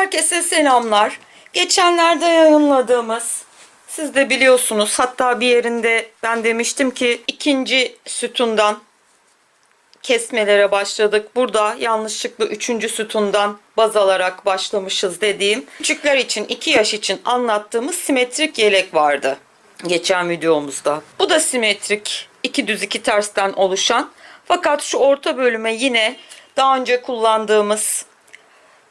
Herkese selamlar. Geçenlerde yayınladığımız, siz de biliyorsunuz, hatta bir yerinde ben demiştim ki ikinci sütundan kesmelere başladık. Burada yanlışlıkla üçüncü sütundan baz alarak başlamışız dediğim küçükler için 2 yaş için anlattığımız simetrik yelek vardı geçen videomuzda. Bu da simetrik, 2 düz 2 tersten oluşan, fakat şu orta bölüme yine daha önce kullandığımız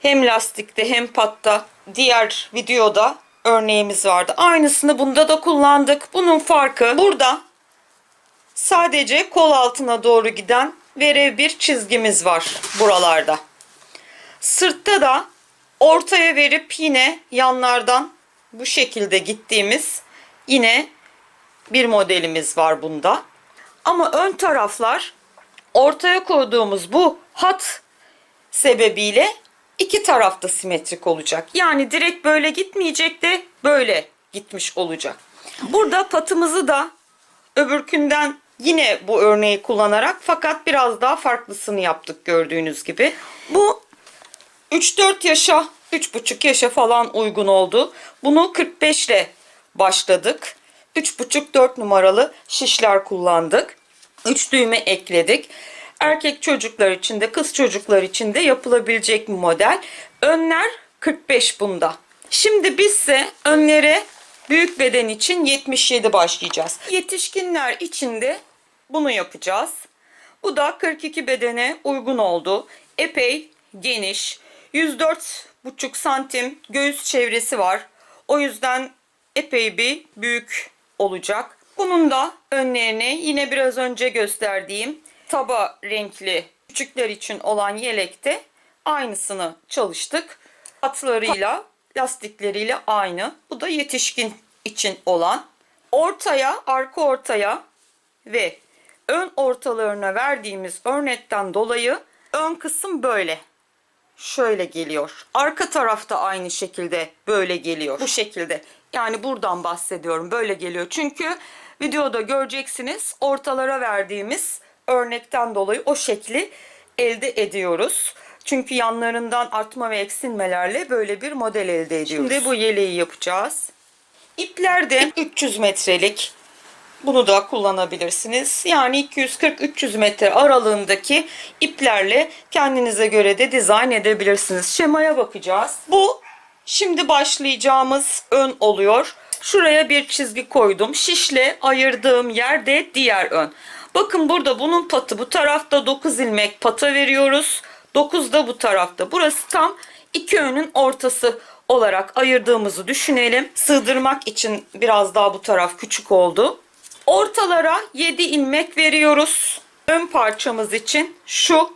hem lastikte hem patta diğer videoda örneğimiz vardı. Aynısını bunda da kullandık. Bunun farkı burada sadece kol altına doğru giden verev bir çizgimiz var buralarda. Sırtta da ortaya verip yine yanlardan bu şekilde gittiğimiz yine bir modelimiz var bunda. Ama ön taraflar ortaya koyduğumuz bu hat sebebiyle iki tarafta simetrik olacak. Yani direkt böyle gitmeyecek de böyle gitmiş olacak. Burada patımızı da öbürkünden yine bu örneği kullanarak, fakat biraz daha farklısını yaptık gördüğünüz gibi. Bu 3-4 yaşa, 3,5 yaşa falan uygun oldu. Bunu 45 ile başladık. 3,5-4 numaralı şişler kullandık. 3 düğme ekledik. Erkek çocuklar için de kız çocuklar için de yapılabilecek bir model. Önler 45 bunda. Şimdi bizse önlere büyük beden için 77 başlayacağız. Yetişkinler için de bunu yapacağız. Bu da 42 bedene uygun oldu. Epey geniş. 104,5 santim göğüs çevresi var. O yüzden epey bir büyük olacak. Bunun da önlerine yine biraz önce gösterdiğim taba renkli küçükler için olan yelekte aynısını çalıştık. Hatlarıyla, lastikleriyle aynı. Bu da yetişkin için olan. Ortaya, arka ortaya ve ön ortalarına verdiğimiz örnekten dolayı ön kısım böyle. Şöyle geliyor. Arka tarafta aynı şekilde böyle geliyor. Bu şekilde. Yani buradan bahsediyorum. Böyle geliyor. Çünkü videoda göreceksiniz, ortalara verdiğimiz örnekten dolayı o şekli elde ediyoruz. Çünkü yanlarından artma ve eksilmelerle böyle bir model elde ediyoruz. Şimdi bu yeleği yapacağız. İpler de 300 metrelik. Bunu da kullanabilirsiniz. Yani 240-300 metre aralığındaki iplerle kendinize göre de dizayn edebilirsiniz. Şemaya bakacağız. Bu şimdi başlayacağımız ön oluyor. Şuraya bir çizgi koydum. Şişle ayırdığım yerde diğer ön. Bakın burada bunun patı bu tarafta, 9 ilmek pata veriyoruz. 9 da bu tarafta. Burası tam iki önün ortası olarak ayırdığımızı düşünelim. Sığdırmak için biraz daha bu taraf küçük oldu. Ortalara 7 ilmek veriyoruz. Ön parçamız için şu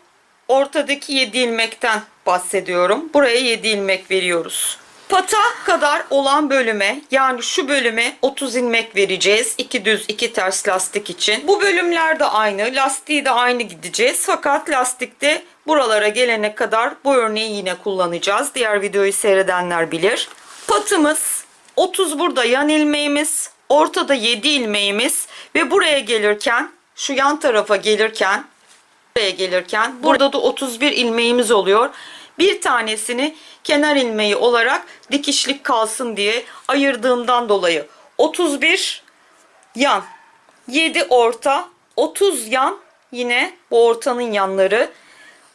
ortadaki 7 ilmekten bahsediyorum. Buraya 7 ilmek veriyoruz. Pata kadar olan bölüme, yani şu bölüme 30 ilmek vereceğiz. 2 düz 2 ters lastik için. Bu bölümler de aynı. Lastiği de aynı gideceğiz. Fakat lastikte buralara gelene kadar bu örneği yine kullanacağız. Diğer videoyu seyredenler bilir. Patımız 30 burada yan ilmeğimiz. Ortada 7 ilmeğimiz ve buraya gelirken, şu yan tarafa gelirken, buraya gelirken burada da 31 ilmeğimiz oluyor. Bir tanesini kenar ilmeği olarak dikişlik kalsın diye ayırdığımdan dolayı 31 yan, 7 orta, 30 yan, yine bu ortanın yanları.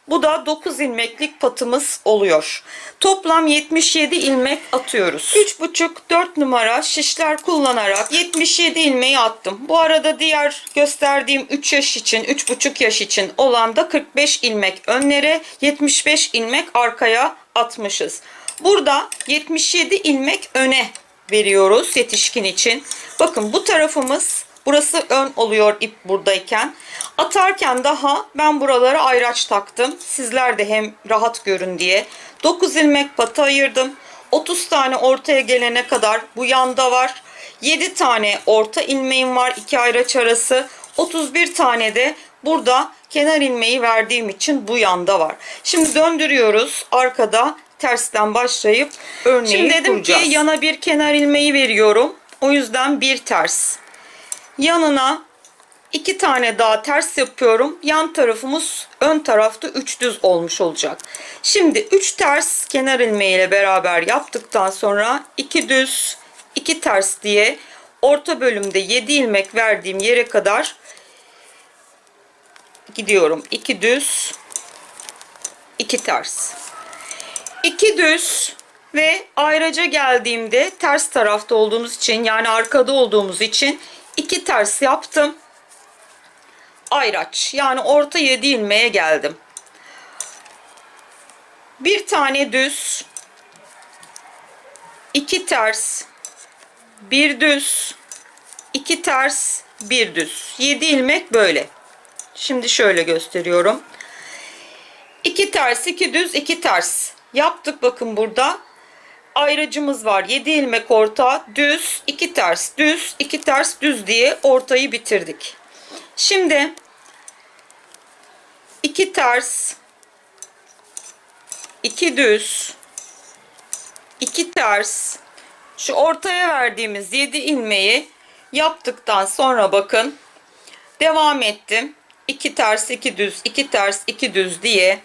Bu da 9 ilmeklik patımız oluyor. Toplam 77 ilmek atıyoruz. 3,5-4 numara şişler kullanarak 77 ilmeği attım. Bu arada diğer gösterdiğim 3 yaş için, 3,5 yaş için olan da 45 ilmek önlere, 75 ilmek arkaya atmışız. Burada 77 ilmek öne veriyoruz yetişkin için. Bakın bu tarafımız, burası ön oluyor ip buradayken. Atarken daha ben buralara ayraç taktım. Sizler de hem rahat görün diye. 9 ilmek pata ayırdım. 30 tane ortaya gelene kadar bu yanda var. 7 tane orta ilmeğim var 2 ayraç arası. 31 tane de burada kenar ilmeği verdiğim için bu yanda var. Şimdi döndürüyoruz. Arkada tersten başlayıp örneği Şimdi dedim kuracağız. Ki yana bir kenar ilmeği veriyorum. O yüzden bir ters. Yanına 2 tane daha ters yapıyorum. Yan tarafımız ön tarafta 3 düz olmuş olacak. Şimdi 3 ters kenar ilmeği ile beraber yaptıktan sonra 2 düz 2 ters diye orta bölümde 7 ilmek verdiğim yere kadar gidiyorum. 2 düz 2 ters. 2 düz ve ayraca geldiğimde ters tarafta olduğumuz için, yani arkada olduğumuz için 2 ters yaptım. Ayraç, yani orta 7 ilmeğe geldim. Bir tane düz, 2 ters, bir düz, 2 ters, bir düz. 7 ilmek böyle. Şimdi şöyle gösteriyorum. 2 ters, 2 düz, 2 ters yaptık. Bakın burada ayracımız var. 7 ilmek orta, düz, 2 ters, düz, 2 ters, düz diye ortayı bitirdik. Şimdi 2 ters, 2 düz, 2 ters, şu ortaya verdiğimiz 7 ilmeği yaptıktan sonra bakın devam ettim. 2 ters, 2 düz, 2 ters, 2 düz diye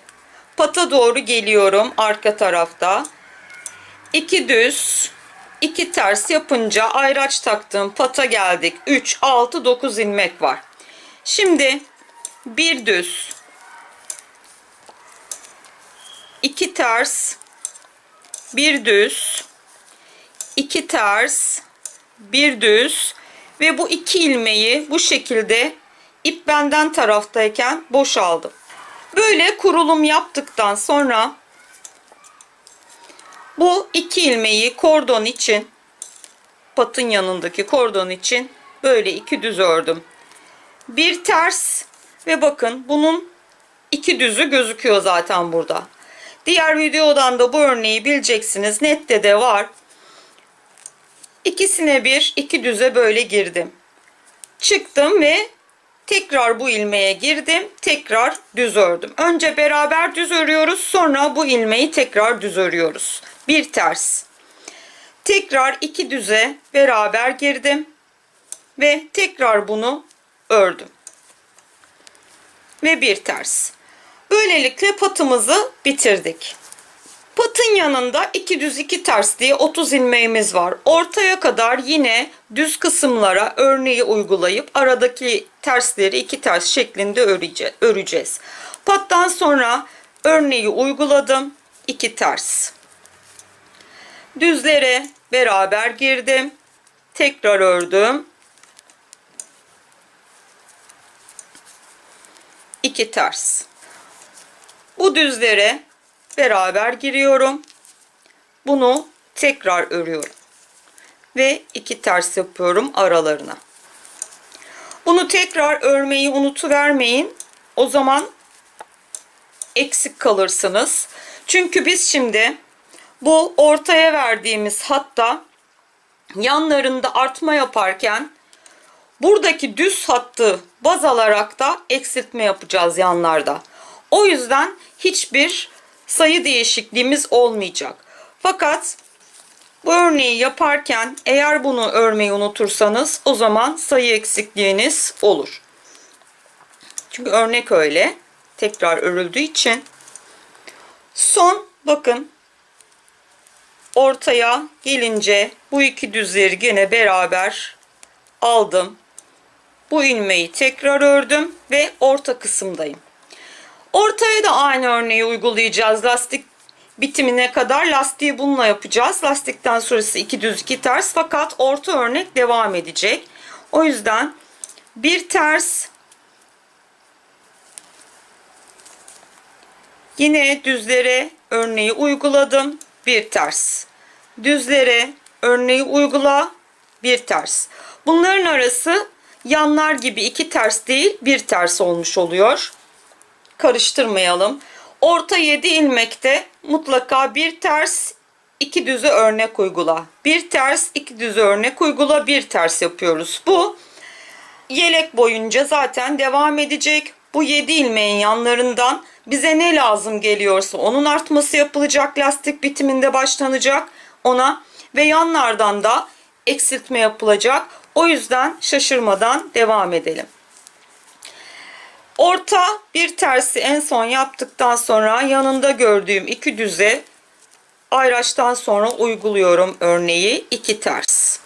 pata doğru geliyorum arka tarafta. 2 düz, 2 ters yapınca ayraç taktığım pata geldik. 3, 6, 9 ilmek var. Şimdi bir düz, 2 ters, bir düz, 2 ters, bir düz ve bu 2 ilmeği bu şekilde ip benden taraftayken boşaldım. Böyle kurulum yaptıktan sonra bu 2 ilmeği kordon için, patın yanındaki kordon için böyle 2 düz ördüm. Bir ters ve bakın bunun 2 düzü gözüküyor zaten burada. Diğer videodan da bu örneği bileceksiniz. Nette de var. İkisine bir, 2 düze böyle girdim. Çıktım ve tekrar bu ilmeğe girdim. Tekrar düz ördüm. Önce beraber düz örüyoruz. Sonra bu ilmeği tekrar düz örüyoruz. Bir ters. Tekrar 2 düze beraber girdim. Ve tekrar bunu ördüm. Ve bir ters. Böylelikle patımızı bitirdik. Patın yanında 2 düz 2 ters diye 30 ilmeğimiz var. Ortaya kadar yine düz kısımlara örneği uygulayıp aradaki tersleri 2 ters şeklinde öreceğiz. Pattan sonra örneği uyguladım. 2 ters. Düzlere beraber girdim. Tekrar ördüm. 2 ters. Bu düzlere beraber giriyorum. Bunu tekrar örüyorum. Ve 2 ters yapıyorum aralarına. Bunu tekrar örmeyi unutuvermeyin. O zaman eksik kalırsınız. Çünkü biz şimdi bu ortaya verdiğimiz hatta yanlarında artma yaparken buradaki düz hattı baz alarak da eksiltme yapacağız yanlarda. O yüzden hiçbir sayı değişikliğimiz olmayacak. Fakat bu örneği yaparken eğer bunu örmeyi unutursanız o zaman sayı eksikliğiniz olur. Çünkü örnek öyle. Tekrar örüldüğü için. Son bakın ortaya gelince bu 2 düzleri yine beraber aldım. Bu ilmeği tekrar ördüm ve orta kısımdayım. Ortaya da aynı örneği uygulayacağız. Lastik bitimine kadar lastiği bununla yapacağız. Lastikten sonrası 2 düz 2 ters, fakat orta örnek devam edecek. O yüzden bir ters, yine düzlere örneği uyguladım, bir ters. Düzlere örneği uygula, bir ters. Bunların arası yanlar gibi 2 ters değil, bir ters olmuş oluyor. Karıştırmayalım. Orta 7 ilmekte mutlaka bir ters 2 düze örnek uygula. Bir ters 2 düze örnek uygula, bir ters yapıyoruz. Bu yelek boyunca zaten devam edecek. Bu 7 ilmeğin yanlarından bize ne lazım geliyorsa onun artması yapılacak. Lastik bitiminde başlanacak ona ve yanlardan da eksiltme yapılacak. O yüzden şaşırmadan devam edelim. Orta bir tersi en son yaptıktan sonra yanında gördüğüm 2 düze ayraçtan sonra uyguluyorum örneği. 2 ters.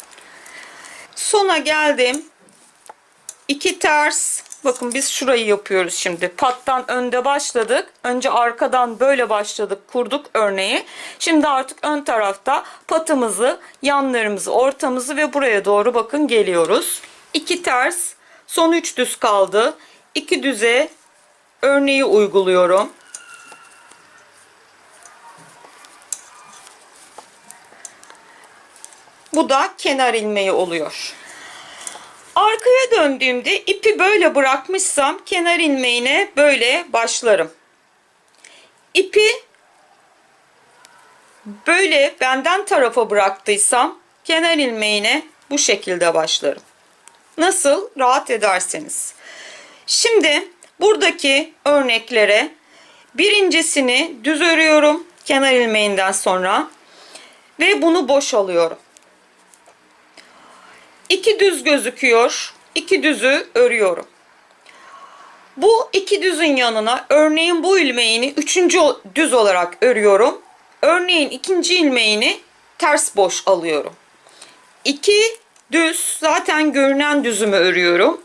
Sona geldim. 2 ters. Bakın biz şurayı yapıyoruz şimdi. Pattan önde başladık. Önce arkadan böyle başladık. Kurduk örneği. Şimdi artık ön tarafta patımızı, yanlarımızı, ortamızı ve buraya doğru bakın geliyoruz. 2 ters. Son 3 düz kaldı. 2 düze örneği uyguluyorum. Bu da kenar ilmeği oluyor. Arkaya döndüğümde ipi böyle bırakmışsam kenar ilmeğine böyle başlarım. İpi böyle benden tarafa bıraktıysam kenar ilmeğine bu şekilde başlarım. Nasıl rahat ederseniz. Şimdi buradaki örneklere birincisini düz örüyorum kenar ilmeğinden sonra ve bunu boş alıyorum. 2 düz gözüküyor. 2 düzü örüyorum. Bu 2 düzün yanına örneğin bu ilmeğini 3. düz olarak örüyorum. Örneğin 2. ilmeğini ters boş alıyorum. 2 düz zaten görünen düzümü örüyorum.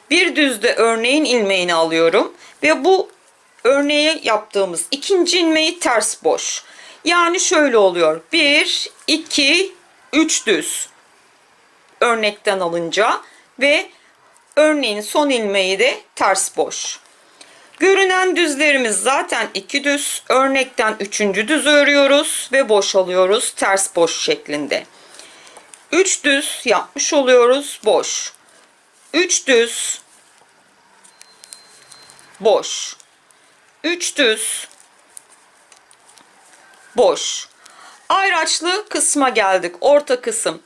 Bir düzde örneğin ilmeğini alıyorum ve bu örneğe yaptığımız 2. ilmeği ters boş. Yani şöyle oluyor. 1 2 3 düz. Örnekten alınca ve örneğin son ilmeği de ters boş. Görünen düzlerimiz zaten 2 düz. Örnekten 3. düz örüyoruz ve boş alıyoruz ters boş şeklinde. 3 düz yapmış oluyoruz boş. 3 düz boş. 3 düz boş. Ayraçlı kısma geldik. Orta kısım.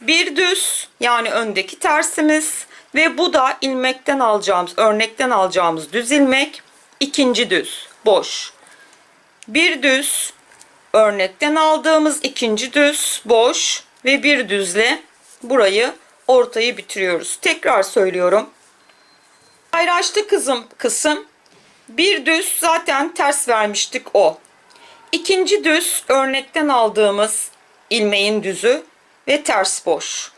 Bir düz yani öndeki tersimiz ve bu da ilmekten alacağımız, örnekten alacağımız düz ilmek. 2. düz boş. Bir düz örnekten aldığımız 2. düz boş ve bir düzle burayı ortayı bitiriyoruz. Tekrar söylüyorum. Ayraçlı kısım bir düz zaten ters vermiştik o. 2. düz örnekten aldığımız ilmeğin düzü ve ters boş.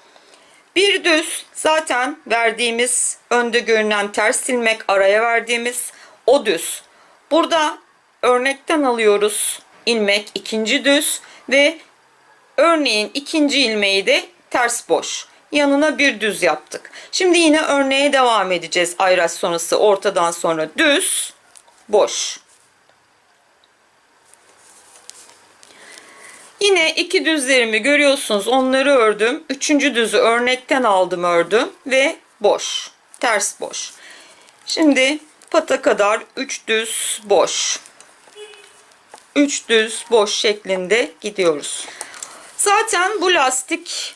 Bir düz zaten verdiğimiz önde görünen ters ilmek araya verdiğimiz o düz. Burada örnekten alıyoruz ilmek 2. düz ve örneğin 2. ilmeği de ters boş. Yanına bir düz yaptık. Şimdi yine örneğe devam edeceğiz. Ayraç sonrası ortadan sonra düz boş. Yine 2 düzlerimi görüyorsunuz. Onları ördüm. 3. düzü örnekten aldım, ördüm ve boş. Ters boş. Şimdi pata kadar 3 düz boş. 3 düz boş şeklinde gidiyoruz. Zaten bu lastik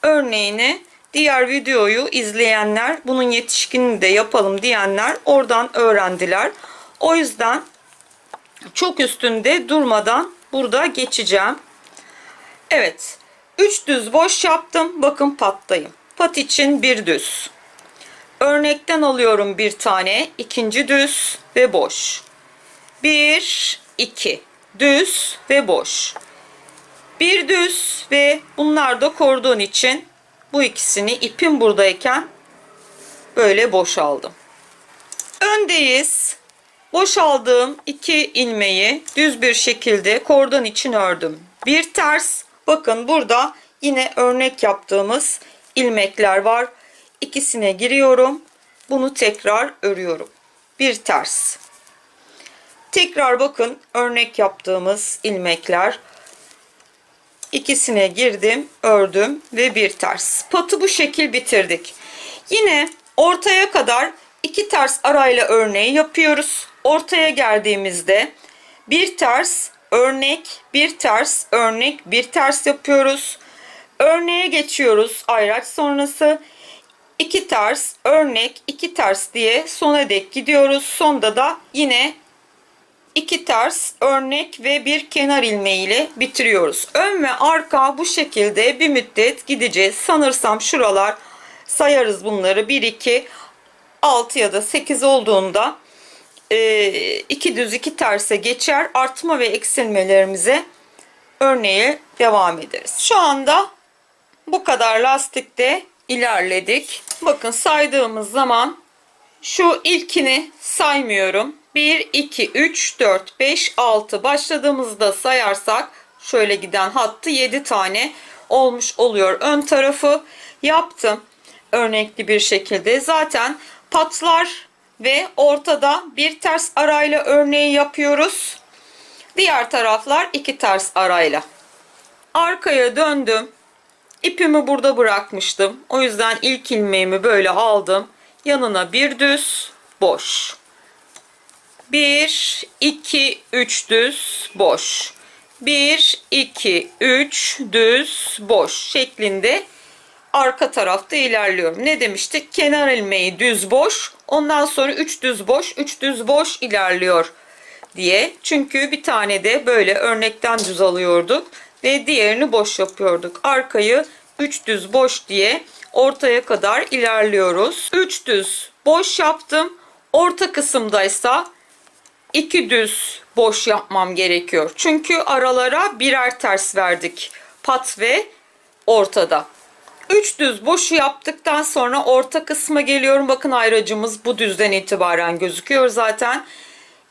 örneğini diğer videoyu izleyenler, bunun yetişkinini de yapalım diyenler oradan öğrendiler. O yüzden çok üstünde durmadan burada geçeceğim. Evet, 3 düz boş yaptım. Bakın pattayım. Pat için bir düz. Örnekten alıyorum bir tane. 2. düz ve boş. 1 2 düz ve boş. Bir düz ve bunlar da kordon için bu ikisini ipim buradayken böyle boşaldım. Öndeyiz. Boşaldığım 2 ilmeği düz bir şekilde kordon için ördüm. Bir ters. Bakın burada yine örnek yaptığımız ilmekler var. İkisine giriyorum. Bunu tekrar örüyorum. Bir ters. Tekrar bakın örnek yaptığımız ilmekler. İkisine girdim, ördüm ve bir ters. Patı bu şekil bitirdik. Yine ortaya kadar 2 ters arayla örneği yapıyoruz. Ortaya geldiğimizde bir ters, örnek, bir ters, örnek, bir ters yapıyoruz. Örneğe geçiyoruz ayraç sonrası. 2 ters, örnek, 2 ters diye sona dek gidiyoruz. Sonda da yine 2 ters, örnek ve bir kenar ilmeği ile bitiriyoruz. Ön ve arka bu şekilde bir müddet gideceğiz. Sanırsam şuralar sayarız bunları. 1 2 6 ya da 8 olduğunda 2 düz 2 terse geçer. Artma ve eksilmelerimize örneğe devam ederiz. Şu anda bu kadar lastikte ilerledik. Bakın saydığımız zaman şu ilkini saymıyorum. 1, 2, 3, 4, 5, 6 başladığımızda sayarsak şöyle giden hattı 7 tane olmuş oluyor. Ön tarafı yaptım örnekli bir şekilde. Zaten patlar ve ortada bir ters arayla örneği yapıyoruz. Diğer taraflar 2 ters arayla. Arkaya döndüm. İpimi burada bırakmıştım. O yüzden ilk ilmeğimi böyle aldım. Yanına bir düz, boş. 1, 2, 3 düz, boş. 1, 2, 3 düz, boş şeklinde arka tarafta ilerliyorum. Ne demiştik? Kenar ilmeği düz, boş. Ondan sonra 3 düz, boş, 3 düz, boş ilerliyor diye. Çünkü bir tane de böyle örnekten düz alıyorduk ve diğerini boş yapıyorduk. Arkayı 3 düz, boş diye ortaya kadar ilerliyoruz. 3 düz, boş yaptım. Orta kısımdaysa 2 düz boş yapmam gerekiyor. Çünkü aralara birer ters verdik. Pat ve ortada. 3 düz boşu yaptıktan sonra orta kısma geliyorum. Bakın ayracımız bu düzden itibaren gözüküyor zaten.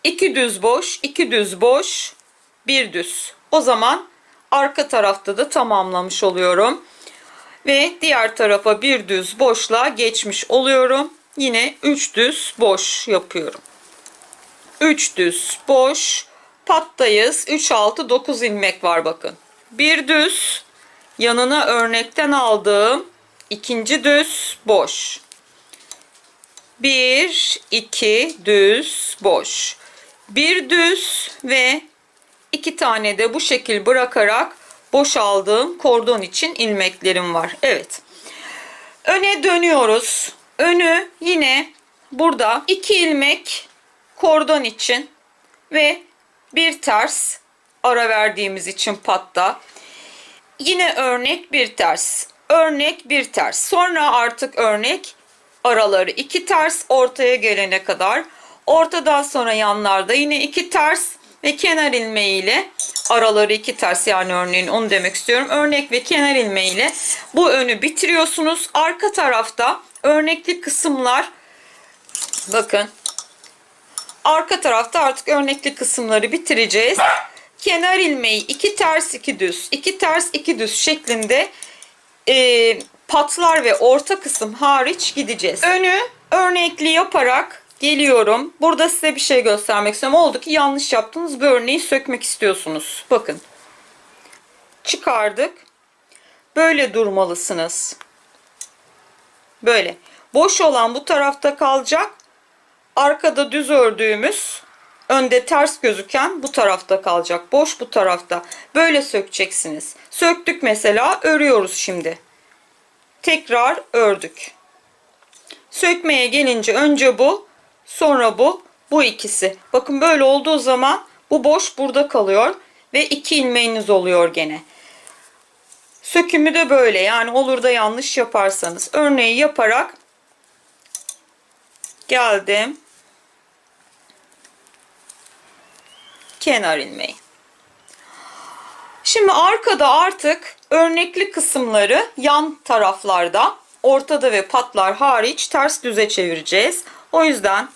2 düz boş, 2 düz boş, 1 düz. O zaman arka tarafta da tamamlamış oluyorum. Ve diğer tarafa bir düz boşla geçmiş oluyorum. Yine 3 düz boş yapıyorum. 3 düz boş, pattayız. 3, 6, 9 ilmek var bakın. Bir düz, yanına örnekten aldığım ikinci düz boş. 1, 2 düz boş. Bir düz ve 2 tane de bu şekil bırakarak boşaldığım kordon için ilmeklerim var. Evet. Öne dönüyoruz. Önü yine burada 2 ilmek kordon için ve bir ters ara verdiğimiz için patta. Yine örnek bir ters. Örnek bir ters. Sonra artık örnek araları 2 ters ortaya gelene kadar. Ortadan sonra yanlarda yine 2 ters ve kenar ilmeğiyle araları 2 ters, yani örneğin onu demek istiyorum. Örnek ve kenar ilmeğiyle bu önü bitiriyorsunuz. Arka tarafta örnekli kısımlar, bakın arka tarafta artık örnekli kısımları bitireceğiz. Kenar ilmeği 2 ters 2 düz, 2 ters 2 düz şeklinde patlar ve orta kısım hariç gideceğiz. Önü örnekli yaparak geliyorum. Burada size bir şey göstermek istiyorum. Oldu ki yanlış yaptınız, bu örneği sökmek istiyorsunuz. Bakın. Çıkardık. Böyle durmalısınız. Böyle. Boş olan bu tarafta kalacak. Arkada düz ördüğümüz, önde ters gözüken bu tarafta kalacak. Boş bu tarafta. Böyle sökeceksiniz. Söktük mesela, örüyoruz şimdi. Tekrar ördük. Sökmeye gelince önce bu, sonra bu, bu ikisi. Bakın böyle olduğu zaman bu boş burada kalıyor ve 2 ilmeğiniz oluyor gene. Sökümü de böyle, yani olur da yanlış yaparsanız. Örneği yaparak geldim. Kenar ilmeği. Şimdi arkada artık örnekli kısımları yan taraflarda, ortada ve patlar hariç ters düze çevireceğiz. O yüzden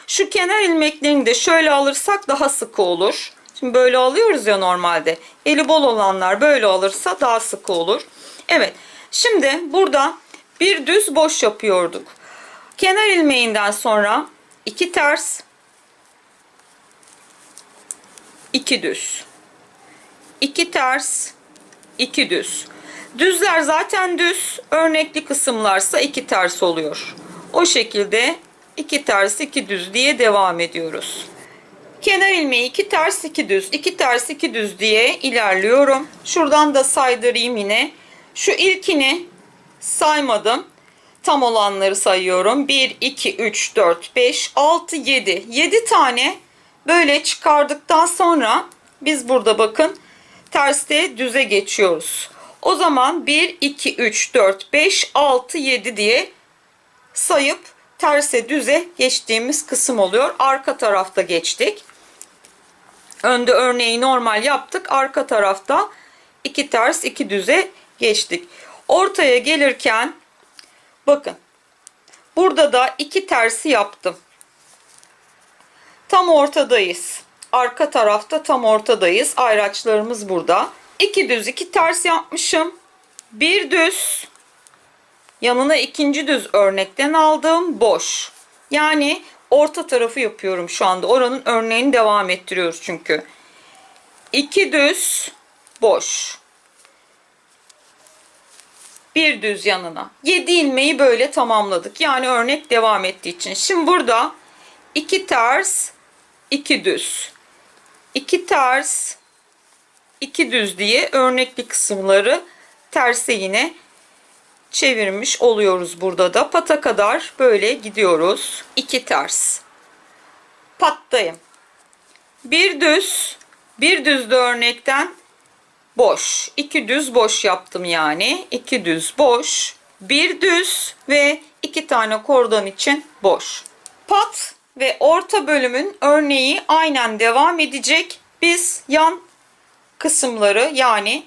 şu kenar ilmeklerini de şöyle alırsak daha sıkı olur. Şimdi böyle alıyoruz ya normalde. Eli bol olanlar böyle alırsa daha sıkı olur. Evet. Şimdi burada bir düz boş yapıyorduk. Kenar ilmeğinden sonra 2 ters, 2 düz. 2 ters, 2 düz. Düzler zaten düz, örnekli kısımlarsa 2 ters oluyor. O şekilde 2 ters 2 düz diye devam ediyoruz. Kenar ilmeği 2 ters 2 düz, 2 ters 2 düz diye ilerliyorum. Şuradan da saydırayım yine. Şu ilkini saymadım. Tam olanları sayıyorum. 1, 2, 3, 4, 5, 6, 7. 7 tane böyle çıkardıktan sonra biz burada bakın terste düze geçiyoruz. O zaman 1, 2, 3, 4, 5, 6, 7 diye sayıp terse düze geçtiğimiz kısım oluyor. Arka tarafta geçtik. Önde örneği normal yaptık. Arka tarafta 2 ters 2 düze geçtik. Ortaya gelirken bakın. Burada da 2 tersi yaptım. Tam ortadayız. Arka tarafta tam ortadayız. Ayraçlarımız burada. 2 düz 2 ters yapmışım. Bir düz. Yanına ikinci düz örnekten aldığım boş. Yani orta tarafı yapıyorum şu anda. Oranın örneğini devam ettiriyoruz çünkü. 2 düz boş. Bir düz yanına. 7 ilmeği böyle tamamladık. Yani örnek devam ettiği için. Şimdi burada 2 ters 2 düz. 2 ters 2 düz diye örnekli kısımları terse yine çevirmiş oluyoruz burada da. Pata kadar böyle gidiyoruz. 2 ters. Pattayım. Bir düz. Bir düz de örnekten boş. 2 düz boş yaptım yani. 2 düz boş. Bir düz ve 2 tane kordon için boş. Pat ve orta bölümün örneği aynen devam edecek. Biz yan kısımları yani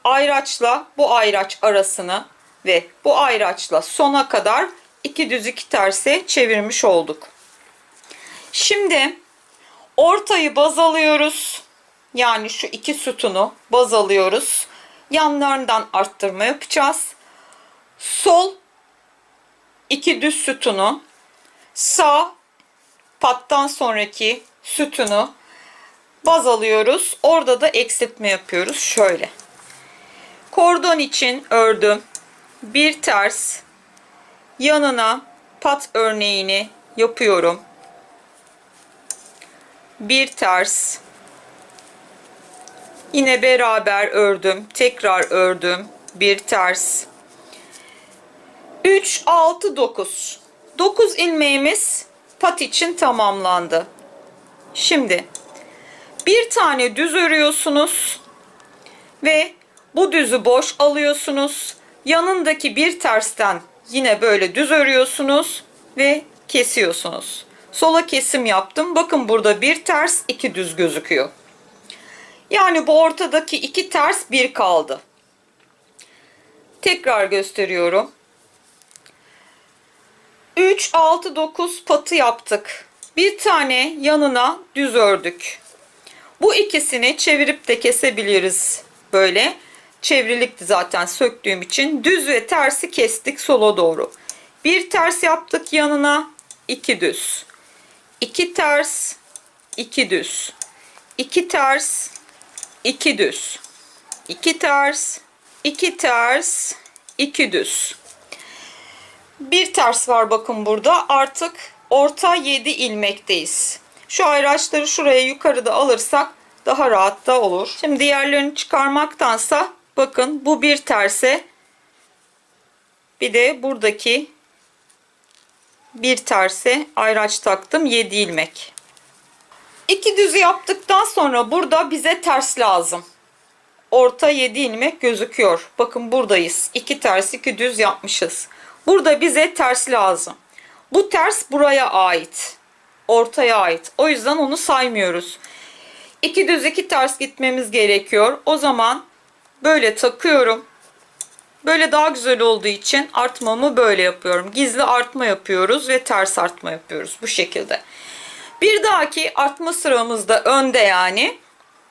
ayraçla bu ayraç arasını ve bu ayraçla sona kadar 2 düz 2 terse çevirmiş olduk. Şimdi ortayı baz alıyoruz. Yani şu iki sütunu baz alıyoruz. Yanlarından arttırma yapacağız. Sol 2 düz sütunu, sağ pattan sonraki sütunu baz alıyoruz. Orada da eksiltme yapıyoruz. Şöyle. Kordon için ördüm. Bir ters. Yanına pat örneğini yapıyorum. Bir ters. Yine beraber ördüm. Tekrar ördüm. Bir ters. 3, 6, 9. 9 ilmeğimiz pat için tamamlandı. Şimdi bir tane düz örüyorsunuz ve bu düzü boş alıyorsunuz. Yanındaki bir tersten yine böyle düz örüyorsunuz ve kesiyorsunuz. Sola kesim yaptım. Bakın burada bir ters 2 düz gözüküyor. Yani bu ortadaki 2 ters 1 kaldı. Tekrar gösteriyorum. 3, 6, 9 patı yaptık. Bir tane yanına düz ördük. Bu ikisini çevirip de kesebiliriz. Böyle çevrilikti zaten söktüğüm için. Düz ve tersi kestik sola doğru. Bir ters yaptık yanına 2 düz. 2 ters 2 düz. 2 ters 2 düz. 2 ters 2 ters 2 düz. Bir ters var bakın burada. Artık orta 7 ilmekteyiz. Şu ayraçları şuraya yukarıda alırsak daha rahat da olur. Şimdi diğerlerini çıkarmaktansa bakın bu bir terse bir de buradaki bir terse ayraç taktım 7 ilmek. 2 düzü yaptıktan sonra burada bize ters lazım. Orta 7 ilmek gözüküyor. Bakın buradayız. 2 ters 2 düz yapmışız. Burada bize ters lazım. Bu ters buraya ait. Ortaya ait. O yüzden onu saymıyoruz. 2 düz 2 ters gitmemiz gerekiyor. O zaman böyle takıyorum. Böyle daha güzel olduğu için artmamı böyle yapıyorum. Gizli artma yapıyoruz ve ters artma yapıyoruz. Bu şekilde. Bir dahaki artma sıramızda önde yani.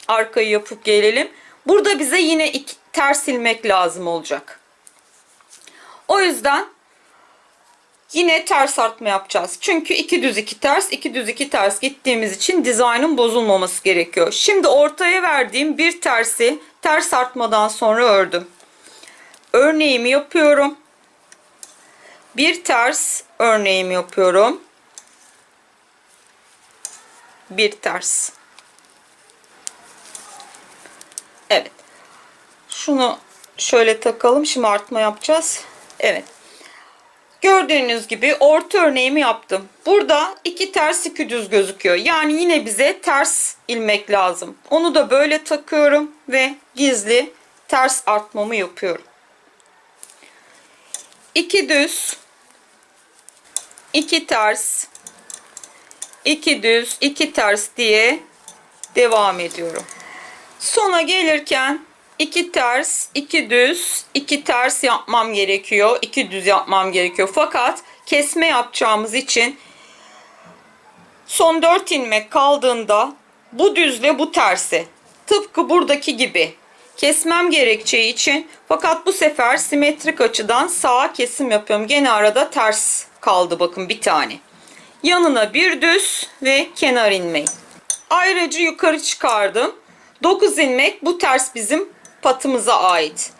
Arkayı yapıp gelelim. Burada bize yine ters ilmek lazım olacak. O yüzden yine ters artma yapacağız. Çünkü 2 düz 2 ters 2 düz 2 ters gittiğimiz için dizaynın bozulmaması gerekiyor. Şimdi ortaya verdiğim bir tersi ters artmadan sonra ördüm. Örneğimi yapıyorum. Bir ters örneğimi yapıyorum. Bir ters. Evet. Şunu şöyle takalım. Şimdi artma yapacağız. Evet. Gördüğünüz gibi orta örneğimi yaptım. Burada 2 ters 2 düz gözüküyor. Yani yine bize ters ilmek lazım. Onu da böyle takıyorum ve gizli ters artmamı yapıyorum. 2 düz 2 ters, 2 düz, 2 ters diye devam ediyorum. Sona gelirken 2 ters, 2 düz, 2 ters yapmam gerekiyor. 2 düz yapmam gerekiyor. Fakat kesme yapacağımız için son 4 ilmek kaldığında bu düzle bu tersi, tıpkı buradaki gibi kesmem gerekeceği için, fakat bu sefer simetrik açıdan sağa kesim yapıyorum. Gene arada ters kaldı, bakın bir tane. Yanına bir düz ve kenar ilmeği. Ayrıca yukarı çıkardım. 9 ilmek, bu ters bizim patımıza ait.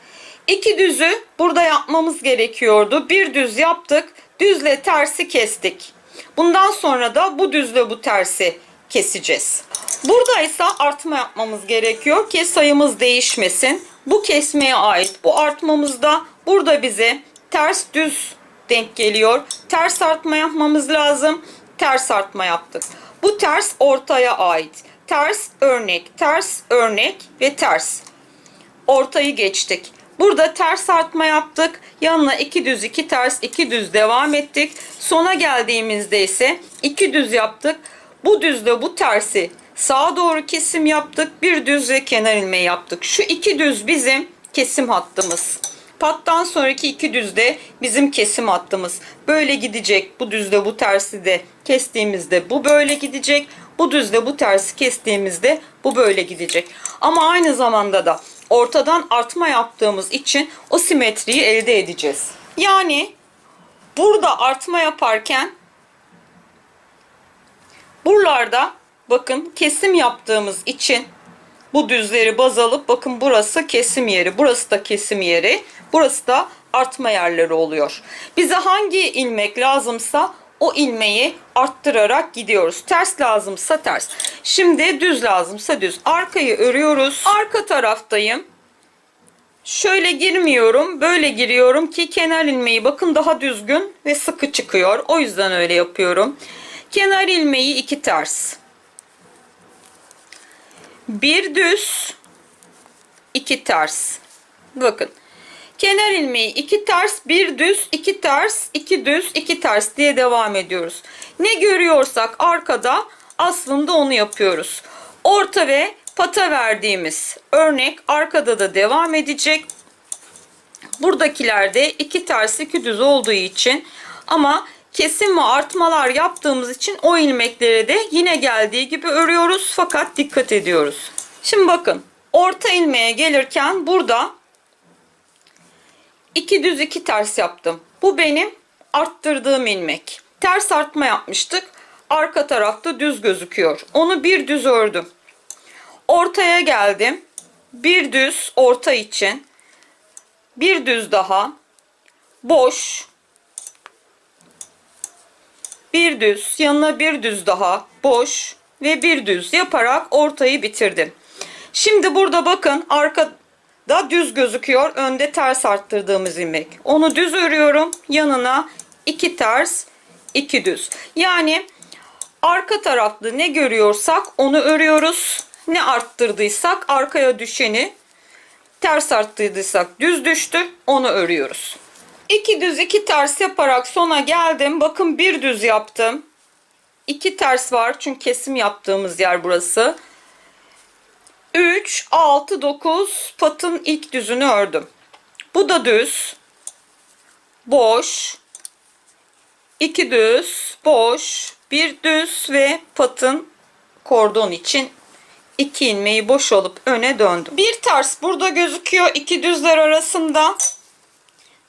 2 düzü burada yapmamız gerekiyordu. Bir düz yaptık. Düzle tersi kestik. Bundan sonra da bu düzle bu tersi keseceğiz. Burada ise artma yapmamız gerekiyor ki sayımız değişmesin. Bu kesmeye ait. Bu artmamızda burada bize ters düz denk geliyor. Ters artma yapmamız lazım. Ters artma yaptık. Bu ters ortaya ait. Ters örnek ve ters. Ortayı geçtik. Burada ters artma yaptık. Yanına 2 düz, 2 ters, 2 düz devam ettik. Sona geldiğimizde ise 2 düz yaptık. Bu düzle bu tersi sağa doğru kesim yaptık. Bir düz ve kenar ilmeği yaptık. Şu 2 düz bizim kesim hattımız. Pattan sonraki 2 düz de bizim kesim hattımız. Böyle gidecek. Bu düzle bu tersi de kestiğimizde bu böyle gidecek. Bu düzle bu tersi kestiğimizde bu böyle gidecek. Ama aynı zamanda da ortadan artma yaptığımız için o simetriyi elde edeceğiz. Yani burada artma yaparken buralarda bakın kesim yaptığımız için bu düzleri baz alıp, bakın burası kesim yeri, burası da kesim yeri, burası da artma yerleri oluyor. Bize hangi ilmek lazımsa o ilmeği arttırarak gidiyoruz. Ters lazımsa ters. Şimdi düz lazımsa düz. Arkayı örüyoruz. Arka taraftayım. Şöyle girmiyorum, böyle giriyorum ki kenar ilmeği bakın daha düzgün ve sıkı çıkıyor. O yüzden öyle yapıyorum. Kenar ilmeği 2 ters. Bir düz, 2 ters. Bakın. Kenar ilmeği 2 ters, bir düz, 2 ters, 2 düz, 2 ters diye devam ediyoruz. Ne görüyorsak arkada aslında onu yapıyoruz. Orta ve pata verdiğimiz örnek arkada da devam edecek. Buradakilerde 2 ters 2 düz olduğu için, ama kesim ve artmalar yaptığımız için o ilmekleri de yine geldiği gibi örüyoruz, fakat dikkat ediyoruz. Şimdi bakın, orta ilmeğe gelirken burada 2 düz 2 ters yaptım. Bu benim arttırdığım ilmek. Ters artma yapmıştık. Arka tarafta düz gözüküyor. Onu bir düz ördüm. Ortaya geldim. Bir düz orta için. Bir düz daha. Boş. Bir düz. Yanına bir düz daha. Boş. Ve bir düz yaparak ortayı bitirdim. Şimdi burada bakın arkada düz gözüküyor. Önde ters arttırdığımız ilmek. Onu düz örüyorum. Yanına 2 ters 2 düz. Yani arka tarafta ne görüyorsak onu örüyoruz. Ne arttırdıysak arkaya düşeni, ters arttırdıysak düz düştü, onu örüyoruz. 2 düz 2 ters yaparak sona geldim. Bakın bir düz yaptım. 2 ters var çünkü kesim yaptığımız yer burası. 3, 6, 9 patın ilk düzünü ördüm. Bu da düz. Boş. 2 düz. Boş. Bir düz ve patın kordon için 2 ilmeği boş olup öne döndüm. Bir ters burada gözüküyor 2 düzler arasında.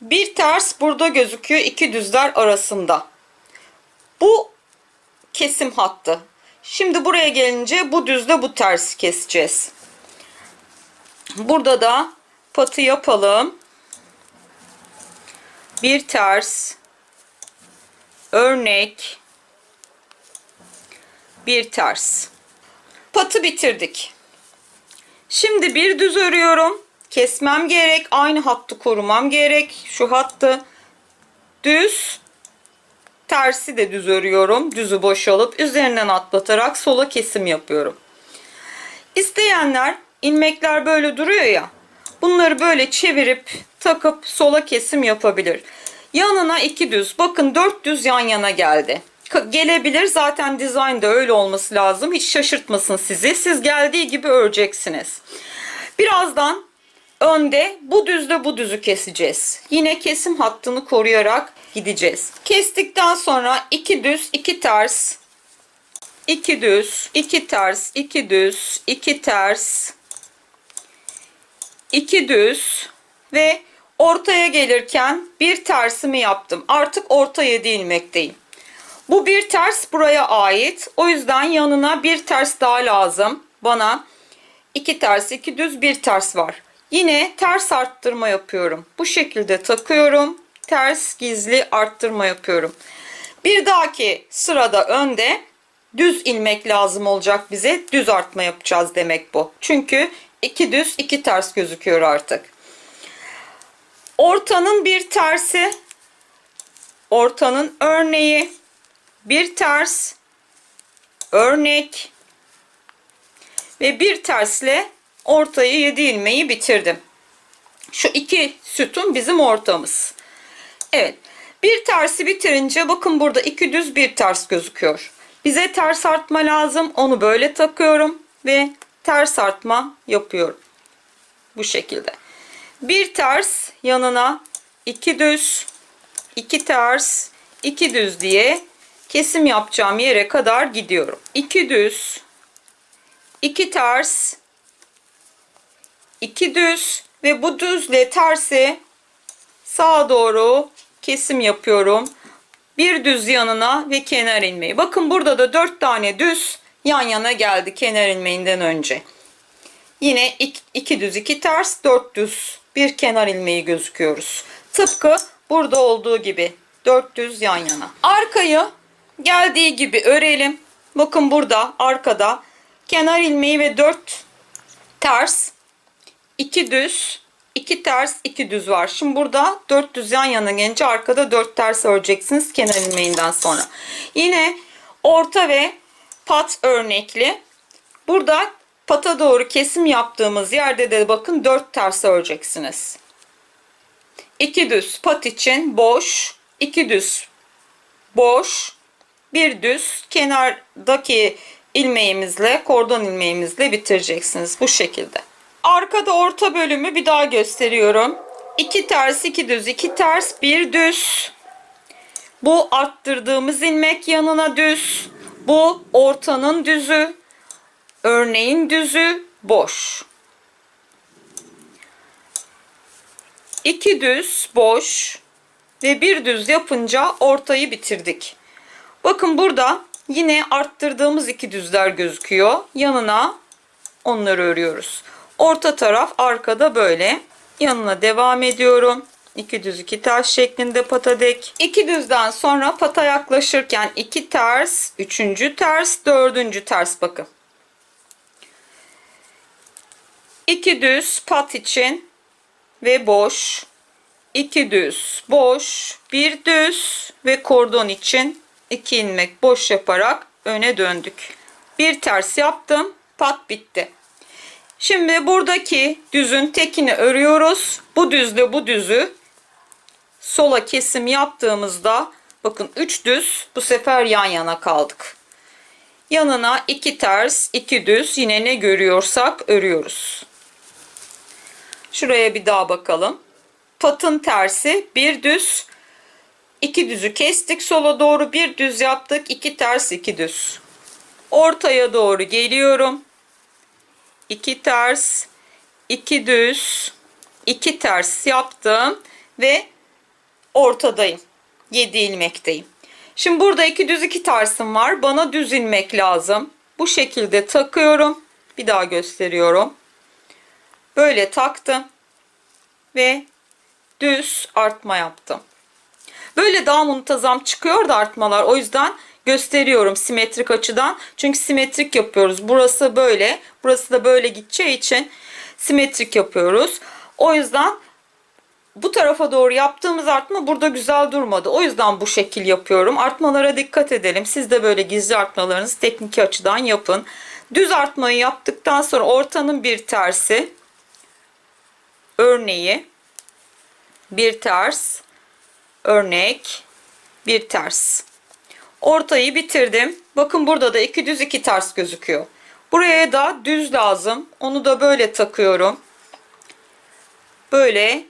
Bir ters burada gözüküyor 2 düzler arasında. Bu kesim hattı. Şimdi buraya gelince bu düzle bu tersi keseceğiz. Burada da patı yapalım. Bir ters, örnek, bir ters. Patı bitirdik. Şimdi bir düz örüyorum. Kesmem gerek. Aynı hattı korumam gerek. Şu hattı düz, tersi de düz örüyorum. Düzü boşalıp üzerinden atlatarak sola kesim yapıyorum. İsteyenler, ilmekler böyle duruyor ya, bunları böyle çevirip takıp sola kesim yapabilir. Yanına 2 düz. Bakın 4 düz yan yana geldi. Gelebilir, zaten dizaynda öyle olması lazım. Hiç şaşırtmasın sizi. Siz geldiği gibi öreceksiniz. Birazdan önde bu düzle bu düzü keseceğiz. Yine kesim hattını koruyarak gideceğiz. Kestikten sonra 2 düz 2 ters, 2 düz 2 ters, 2 düz 2 ters, 2 düz ve ortaya gelirken bir tersimi yaptım. Artık orta 7 ilmekteyim. Bu bir ters buraya ait. O yüzden yanına bir ters daha lazım. Bana 2 ters, 2 düz, bir ters var. Yine ters arttırma yapıyorum. Bu şekilde takıyorum. Ters gizli arttırma yapıyorum. Bir dahaki sırada önde düz ilmek lazım olacak bize. Düz artma yapacağız demek bu. Çünkü 2 düz 2 ters gözüküyor artık. Ortanın bir tersi, ortanın örneği, bir ters, örnek ve bir tersle ortayı 7 ilmeği bitirdim. Şu iki sütun bizim ortamız. Evet. Bir tersi bitirince bakın burada 2 düz 1 ters gözüküyor. Bize ters artma lazım. Onu böyle takıyorum ve ters artma yapıyorum. Bu şekilde. Bir ters yanına 2 düz, 2 ters, 2 düz diye kesim yapacağım yere kadar gidiyorum. 2 düz, 2 ters, 2 düz ve bu düzle tersi sağa doğru kesim yapıyorum. Bir düz yanına ve kenar ilmeği. Bakın burada da 4 tane düz yan yana geldi kenar ilmeğinden önce. Yine 2 düz 2 ters 4 düz bir kenar ilmeği gözüküyoruz. Tıpkı burada olduğu gibi 4 düz yan yana. Arkayı geldiği gibi örelim. Bakın burada arkada kenar ilmeği ve 4 ters, 2 düz, 2 ters, 2 düz var. Şimdi burada 4 düz yan yana gelince arkada 4 ters öreceksiniz kenar ilmeğinden sonra. Yine orta ve pat örnekli. Burada pata doğru kesim yaptığımız yerde de bakın 4 ters öreceksiniz. 2 düz pat için boş, 2 düz boş, bir düz kenardaki ilmeğimizle, kordon ilmeğimizle bitireceksiniz bu şekilde. Arkada orta bölümü bir daha gösteriyorum. 2 ters, 2 düz, 2 ters, 1 düz. Bu arttırdığımız ilmek yanına düz. Bu ortanın düzü, örneğin düzü, boş. 2 düz, boş ve bir düz yapınca ortayı bitirdik. Bakın burada yine arttırdığımız 2 düzler gözüküyor. Yanına onları örüyoruz. Orta taraf arkada böyle. Yanına devam ediyorum. 2 düz 2 ters şeklinde pata dek. 2 düzden sonra pata yaklaşırken 2 ters, 3. ters, 4. ters bakın. 2 düz pat için ve boş. 2 düz boş, 1 düz ve kordon için 2 ilmek boş yaparak öne döndük. Bir ters yaptım. Pat bitti. Şimdi buradaki düzün tekini örüyoruz. Bu düzle bu düzü sola kesim yaptığımızda bakın 3 düz bu sefer yan yana kaldık. Yanına 2 ters, 2 düz yine ne görüyorsak örüyoruz. Şuraya bir daha bakalım. Patın tersi bir düz, 2 düzü kestik sola doğru, bir düz yaptık, 2 ters 2 düz. Ortaya doğru geliyorum. 2 ters, 2 düz, 2 ters yaptım ve ortadayım. 7 ilmekteyim. Şimdi burada 2 düz 2 tersim var. Bana düz ilmek lazım. Bu şekilde takıyorum. Bir daha gösteriyorum. Böyle taktım ve düz artma yaptım. Böyle daha muntazam çıkıyor da artmalar. O yüzden gösteriyorum simetrik açıdan. Çünkü simetrik yapıyoruz. Burası böyle. Burası da böyle gideceği için simetrik yapıyoruz. O yüzden bu tarafa doğru yaptığımız artma burada güzel durmadı. O yüzden bu şekil yapıyorum. Artmalara dikkat edelim. Siz de böyle gizli artmalarınızı teknik açıdan yapın. Düz artmayı yaptıktan sonra ortanın bir tersi, örneği, bir ters, örnek, bir ters. Ortayı bitirdim. Bakın burada da 2 düz 2 ters gözüküyor. Buraya da düz lazım. Onu da böyle takıyorum. Böyle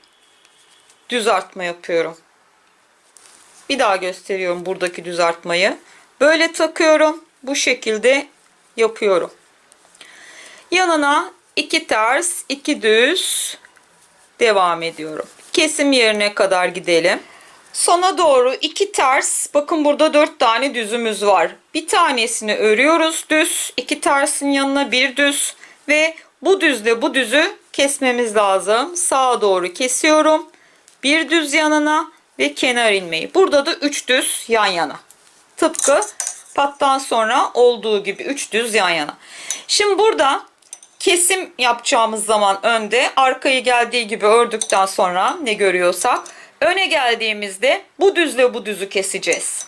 düz artma yapıyorum. Bir daha gösteriyorum buradaki düz artmayı. Böyle takıyorum. Bu şekilde yapıyorum. Yanına 2 ters, 2 düz devam ediyorum. Kesim yerine kadar gidelim. Sona doğru 2 ters. Bakın burada 4 tane düzümüz var. Bir tanesini örüyoruz düz. 2 tersin yanına bir düz. Ve bu düzle bu düzü kesmemiz lazım. Sağa doğru kesiyorum. Bir düz yanına ve kenar ilmeği. Burada da 3 düz yan yana. Tıpkı pattan sonra olduğu gibi 3 düz yan yana. Şimdi burada kesim yapacağımız zaman önde, arkayı geldiği gibi ördükten sonra ne görüyorsak öne geldiğimizde bu düzle bu düzü keseceğiz.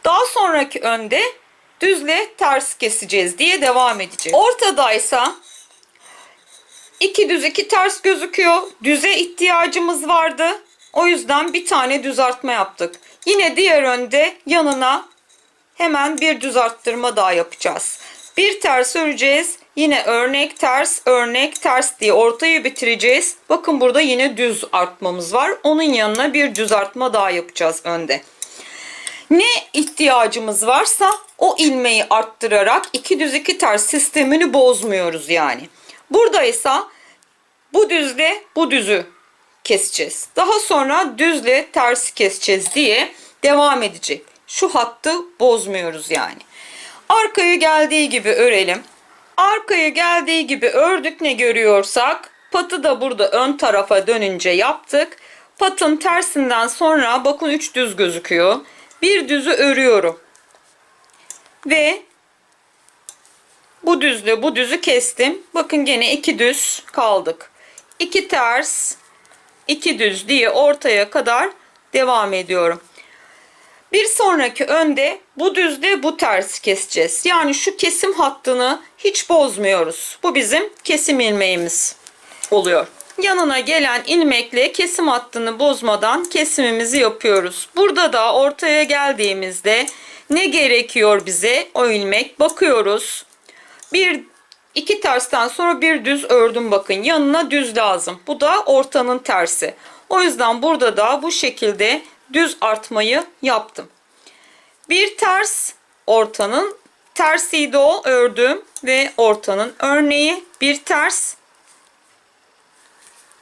Daha sonraki önde düzle ters keseceğiz diye devam edeceğiz. Ortadaysa 2 düz 2 ters gözüküyor. Düze ihtiyacımız vardı. O yüzden bir tane düz artma yaptık. Yine diğer önde yanına hemen bir düz arttırma daha yapacağız. Bir ters öreceğiz. Yine örnek ters diye ortayı bitireceğiz. Bakın burada yine düz artmamız var. Onun yanına bir düz artma daha yapacağız önde. Ne ihtiyacımız varsa o ilmeği arttırarak 2 düz 2 ters sistemini bozmuyoruz yani. Buradaysa bu düzle bu düzü keseceğiz. Daha sonra düzle tersi keseceğiz diye devam edecek. Şu hattı bozmuyoruz yani. Arkayı geldiği gibi örelim. Arkayı geldiği gibi ördük, ne görüyorsak patı da burada ön tarafa dönünce yaptık. Patın tersinden sonra bakın 3 düz gözüküyor. Bir düzü örüyorum. Ve bu düzle bu düzü kestim. Bakın gene 2 düz kaldık. 2 ters, 2 düz diye ortaya kadar devam ediyorum. Bir sonraki önde bu düzle bu ters keseceğiz. Yani şu kesim hattını hiç bozmuyoruz. Bu bizim kesim ilmeğimiz oluyor. Yanına gelen ilmekle kesim hattını bozmadan kesimimizi yapıyoruz. Burada da ortaya geldiğimizde ne gerekiyor bize? O ilmek bakıyoruz. Bir iki tersten sonra bir düz ördüm, bakın yanına düz lazım. Bu da ortanın tersi. O yüzden burada da bu şekilde düz artmayı yaptım. Bir ters, ortanın tersiydi o, ördüm ve ortanın örneği, bir ters,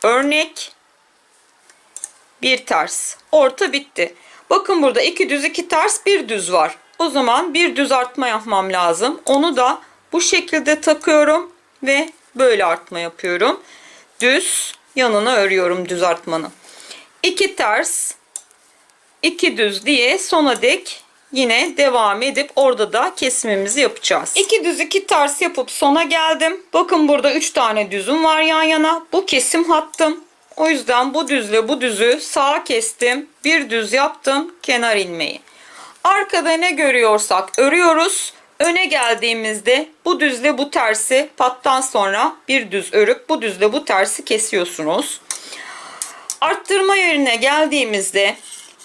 örnek, bir ters, orta bitti. Bakın burada 2 düz 2 ters bir düz var. O zaman bir düz artma yapmam lazım. Onu da bu şekilde takıyorum ve böyle artma yapıyorum. Düz yanına örüyorum düz artmanın. 2 ters, 2 düz diye sona dek yine devam edip orada da kesimimizi yapacağız. 2 düz 2 ters yapıp sona geldim. Bakın burada 3 tane düzüm var yan yana. Bu kesim hattım. O yüzden bu düzle bu düzü sağa kestim. Bir düz yaptım, kenar ilmeği. Arkada ne görüyorsak örüyoruz. Öne geldiğimizde bu düzle bu tersi pattan sonra bir düz örüp bu düzle bu tersi kesiyorsunuz. Arttırma yerine geldiğimizde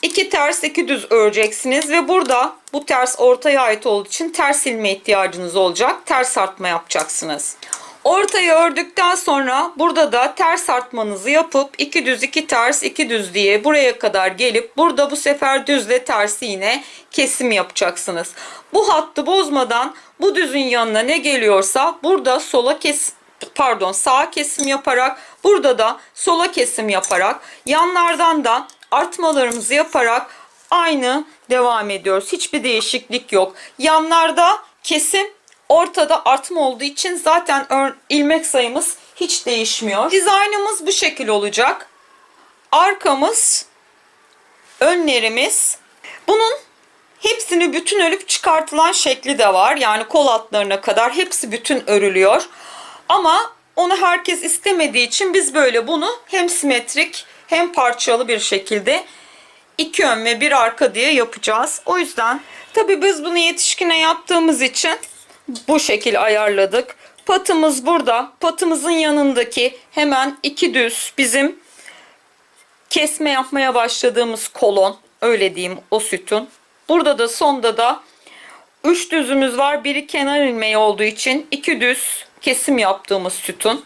2 ters 2 düz öreceksiniz ve burada bu ters ortaya ait olduğu için ters ilmeğe ihtiyacınız olacak. Ters artma yapacaksınız. Ortayı ördükten sonra burada da ters artmanızı yapıp 2 düz 2 ters 2 düz diye buraya kadar gelip burada bu sefer düzle tersi yine kesim yapacaksınız. Bu hattı bozmadan bu düzün yanına ne geliyorsa burada sağa kesim yaparak, burada da sola kesim yaparak, yanlardan da artmalarımızı yaparak aynı devam ediyoruz. Hiçbir değişiklik yok. Yanlarda kesim, ortada artma olduğu için zaten ilmek sayımız hiç değişmiyor. Dizaynımız bu şekil olacak. Arkamız, önlerimiz. Bunun hepsini bütün örüp çıkartılan şekli de var. Yani kol altlarına kadar hepsi bütün örülüyor. Ama onu herkes istemediği için biz böyle bunu hem simetrik hem parçalı bir şekilde 2 ön ve 1 arka diye yapacağız. O yüzden tabii biz bunu yetişkine yaptığımız için bu şekil ayarladık. Patımız burada. Patımızın yanındaki hemen 2 düz bizim kesme yapmaya başladığımız kolon, öyle diyeyim, o sütun. Burada da sonda da 3 düzümüz var. Biri kenar ilmeği olduğu için 2 düz kesim yaptığımız sütun.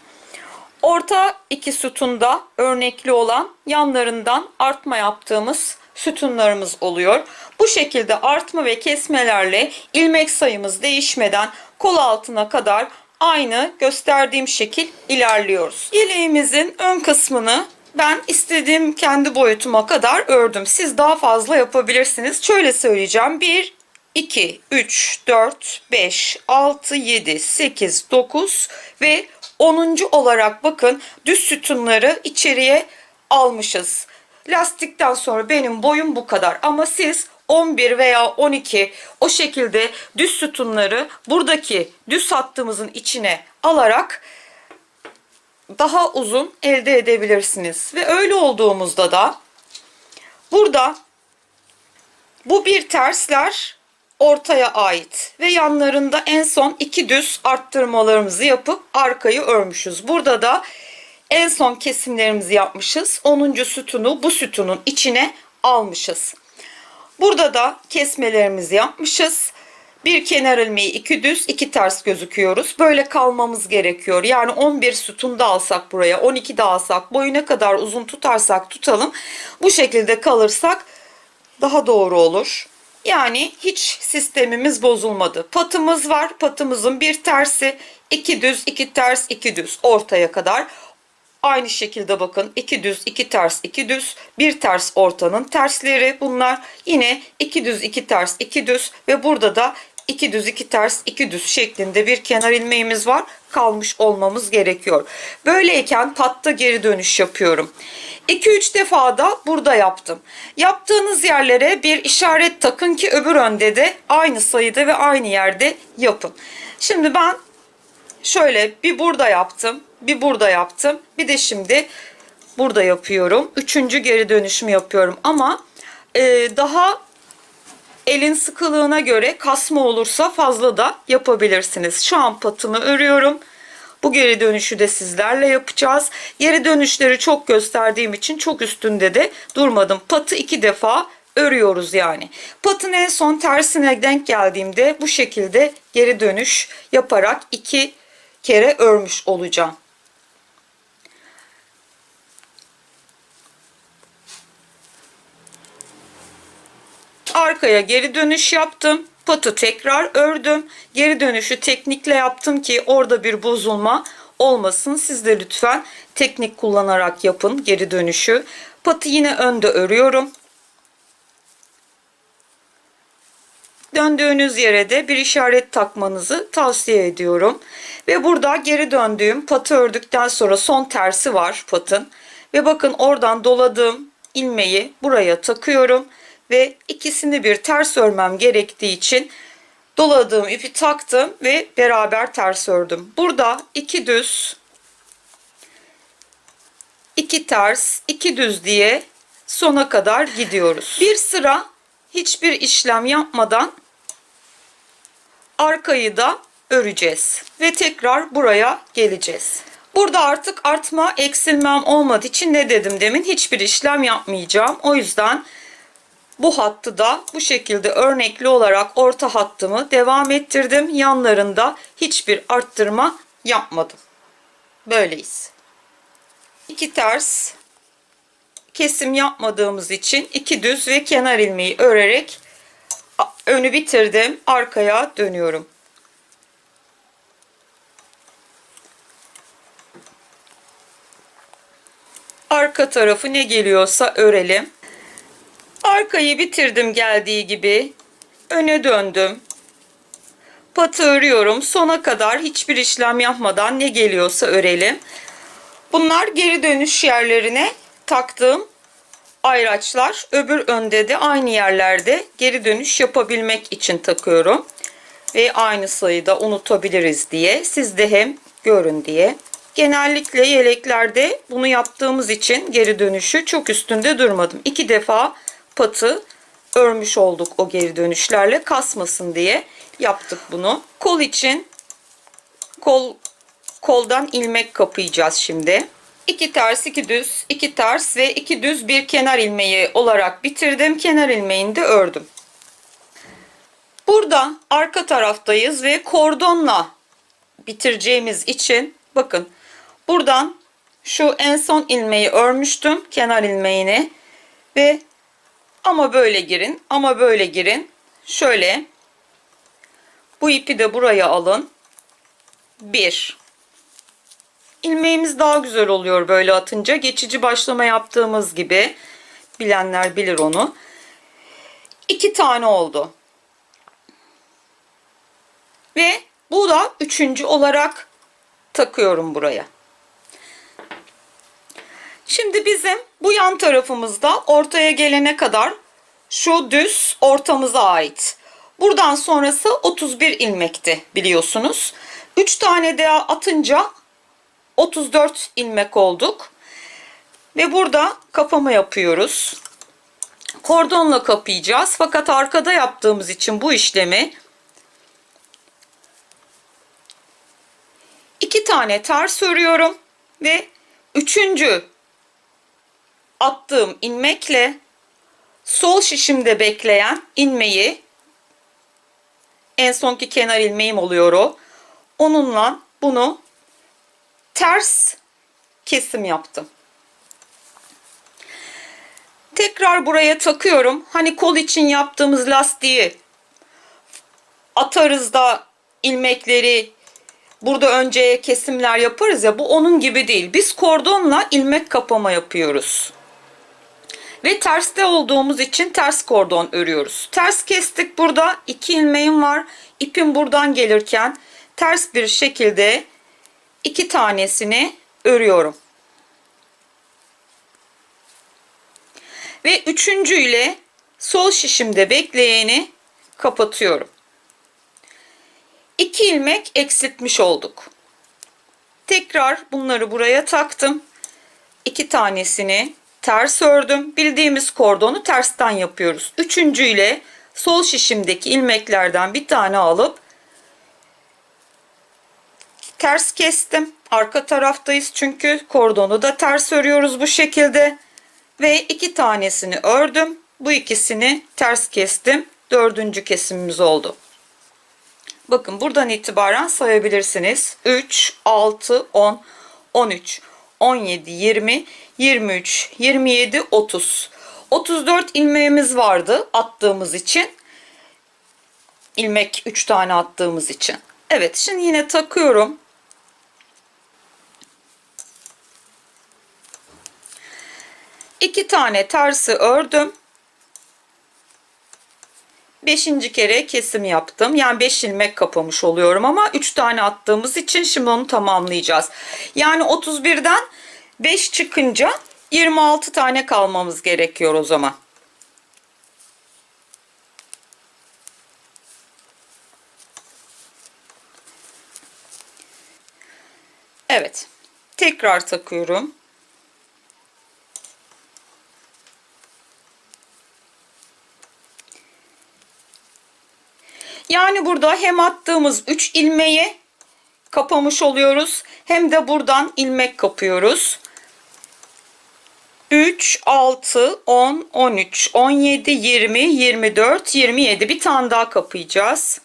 Orta iki sütunda örnekli olan yanlarından artma yaptığımız sütunlarımız oluyor. Bu şekilde artma ve kesmelerle ilmek sayımız değişmeden kol altına kadar aynı gösterdiğim şekil ilerliyoruz. Yeleğimizin ön kısmını ben istediğim kendi boyutuma kadar ördüm. Siz daha fazla yapabilirsiniz. Şöyle söyleyeceğim. 1, 2, 3, 4, 5, 6, 7, 8, 9 ve 10. olarak bakın düz sütunları içeriye almışız. Lastikten sonra benim boyum bu kadar. Ama siz 11 veya 12 o şekilde düz sütunları buradaki düz hattımızın içine alarak daha uzun elde edebilirsiniz. Ve öyle olduğumuzda da burada bu bir tersler ortaya ait ve yanlarında en son 2 düz arttırmalarımızı yapıp arkayı örmüşüz. Burada da en son kesimlerimizi yapmışız. 10. sütunu bu sütunun içine almışız. Burada da kesmelerimizi yapmışız. Bir kenar ilmeği, 2 düz, 2 ters gözüküyoruz. Böyle kalmamız gerekiyor. Yani 11 sütun da alsak buraya, 12 de alsak, boyu ne kadar uzun tutarsak tutalım. Bu şekilde kalırsak daha doğru olur. Yani hiç sistemimiz bozulmadı. Patımız var. Patımızın bir tersi, 2 düz, 2 ters, 2 düz ortaya kadar. Aynı şekilde bakın 2 düz, 2 ters, 2 düz, bir ters ortanın tersleri bunlar. Yine 2 düz, 2 ters, 2 düz ve burada da 2 düz, 2 ters, 2 düz şeklinde bir kenar ilmeğimiz var. Kalmış olmamız gerekiyor. Böyleyken patta geri dönüş yapıyorum. 2-3 defa da burada yaptım. Yaptığınız yerlere bir işaret takın ki öbür önde de aynı sayıda ve aynı yerde yapın. Şimdi ben şöyle bir burada yaptım, bir burada yaptım, bir de şimdi burada yapıyorum. 3. geri dönüşümü yapıyorum ama daha elin sıkılığına göre kasma olursa fazla da yapabilirsiniz. Şu an patımı örüyorum. Bu geri dönüşü de sizlerle yapacağız. Geri dönüşleri çok gösterdiğim için çok üstünde de durmadım. Patı 2 defa örüyoruz yani. Patın en son tersine denk geldiğimde bu şekilde geri dönüş yaparak 2 kere örmüş olacağım. Arkaya geri dönüş yaptım. Patı tekrar ördüm. Geri dönüşü teknikle yaptım ki orada bir bozulma olmasın. Siz de lütfen teknik kullanarak yapın geri dönüşü. Patı yine önde örüyorum. Döndüğünüz yere de bir işaret takmanızı tavsiye ediyorum. Ve burada geri döndüğüm patı ördükten sonra son tersi var patın. Ve bakın oradan doladığım ilmeği buraya takıyorum. Ve ikisini bir ters örmem gerektiği için doladığım ipi taktım ve beraber ters ördüm. Burada 2 düz, 2 ters, 2 düz diye sona kadar gidiyoruz. Bir sıra hiçbir işlem yapmadan arkayı da öreceğiz ve tekrar buraya geleceğiz. Burada artık artma eksilmem olmadığı için ne dedim demin, hiçbir işlem yapmayacağım. O yüzden bu hattı da bu şekilde örnekli olarak orta hattımı devam ettirdim. Yanlarında hiçbir arttırma yapmadım. Böyleyiz. 2 ters kesim yapmadığımız için 2 düz ve kenar ilmeği örerek önü bitirdim. Arkaya dönüyorum. Arka tarafı ne geliyorsa örelim. Arkayı bitirdim geldiği gibi. Öne döndüm. Patı örüyorum. Sona kadar hiçbir işlem yapmadan ne geliyorsa örelim. Bunlar geri dönüş yerlerine taktığım ayraçlar. Öbür önde de aynı yerlerde geri dönüş yapabilmek için takıyorum. Ve aynı sayıda unutabiliriz diye. Siz de hem görün diye. Genellikle yeleklerde bunu yaptığımız için geri dönüşü çok üstünde durmadım. 2 defa patı örmüş olduk o geri dönüşlerle, kasmasın diye yaptık bunu. Kol için koldan ilmek kapayacağız şimdi. 2 ters, 2 düz, 2 ters ve 2 düz bir kenar ilmeği olarak bitirdim. Kenar ilmeğini de ördüm. Burada arka taraftayız ve kordonla bitireceğimiz için bakın buradan şu en son ilmeği örmüştüm, kenar ilmeğini, ve ama böyle girin, ama böyle girin. Şöyle bu ipi de buraya alın. 1 ilmeğimiz daha güzel oluyor böyle atınca. Geçici başlama yaptığımız gibi, bilenler bilir onu. 2 tane oldu. Ve bu da üçüncü olarak takıyorum buraya. Şimdi bizim bu yan tarafımızda ortaya gelene kadar şu düz ortamıza ait. Buradan sonrası 31 ilmekti biliyorsunuz. 3 tane daha atınca 34 ilmek olduk. Ve burada kapama yapıyoruz. Kordonla kapayacağız. Fakat arkada yaptığımız için bu işlemi 2 tane ters örüyorum ve üçüncü attığım ilmekle sol şişimde bekleyen ilmeği, en sonki kenar ilmeğim oluyor o. Onunla bunu ters kesim yaptım. Tekrar buraya takıyorum. Hani kol için yaptığımız lastiği atarız da ilmekleri burada önce kesimler yaparız ya, bu onun gibi değil. Biz kordonla ilmek kapama yapıyoruz. Ve terste olduğumuz için ters kordon örüyoruz. Ters kestik, burada 2 ilmeğim var. İpim buradan gelirken ters bir şekilde 2 tanesini örüyorum. Ve üçüncüyle sol şişimde bekleyeni kapatıyorum. 2 ilmek eksiltmiş olduk. Tekrar bunları buraya taktım. 2 tanesini ters ördüm. Bildiğimiz kordonu tersten yapıyoruz. Üçüncüyle sol şişimdeki ilmeklerden bir tane alıp ters kestim. Arka taraftayız çünkü kordonu da ters örüyoruz bu şekilde. Ve 2 tanesini ördüm. Bu ikisini ters kestim. 4. kesimimiz oldu. Bakın buradan itibaren sayabilirsiniz. 3, 6, 10, 13, 17, 20, 23, 27, 30. 34 ilmeğimiz vardı attığımız için. İlmek 3 tane attığımız için. Evet, şimdi yine takıyorum. İki tane tersi ördüm. 5. kere kesim yaptım. Yani 5 ilmek kapamış oluyorum ama 3 tane attığımız için şimdi onu tamamlayacağız. Yani 31'den 5 çıkınca 26 tane kalmamız gerekiyor o zaman. Evet. Tekrar takıyorum. Yani burada hem attığımız 3 ilmeği kapamış oluyoruz, hem de buradan ilmek kapıyoruz. 3, 6, 10, 13, 17, 20, 24, 27. Bir tane daha kapayacağız.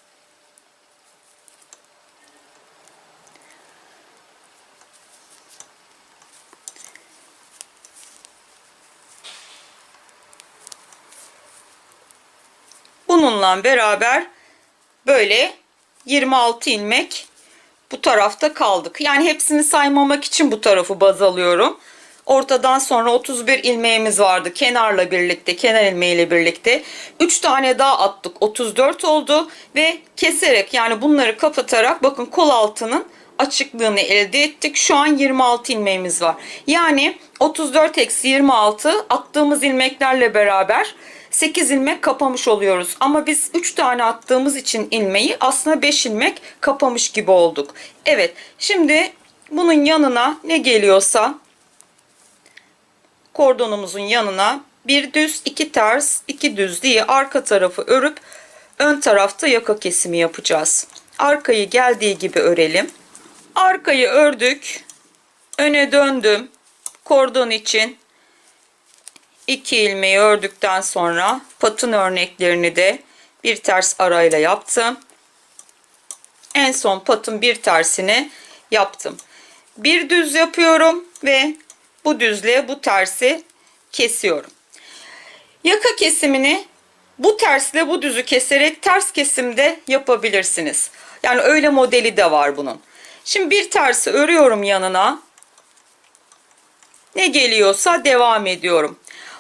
Bununla beraber böyle 26 ilmek bu tarafta kaldık. Yani hepsini saymamak için bu tarafı baz alıyorum. Ortadan sonra 31 ilmeğimiz vardı. Kenarla birlikte, kenar ilmeğiyle birlikte 3 tane daha attık. 34 oldu ve keserek, yani bunları kapatarak bakın kol altının açıklığını elde ettik. Şu an 26 ilmeğimiz var. Yani 34 eksi 26 attığımız ilmeklerle beraber 8 ilmek kapamış oluyoruz. Ama biz 3 tane attığımız için ilmeği aslında 5 ilmek kapamış gibi olduk. Evet, şimdi bunun yanına ne geliyorsa kordonumuzun yanına bir düz, 2 ters, 2 düz diye arka tarafı örüp ön tarafta yaka kesimi yapacağız. Arkayı geldiği gibi örelim. Arkayı ördük. Öne döndüm. Kordon için 2 ilmeği ördükten sonra patın örneklerini de bir ters arayla yaptım. En son patın bir tersini yaptım. Bir düz yapıyorum ve bu düzle bu tersi kesiyorum. Yaka kesimini bu tersle bu düzü keserek ters kesimde yapabilirsiniz. Yani öyle modeli de var bunun. Şimdi bir tersi örüyorum yanına. Ne geliyorsa devam ediyorum.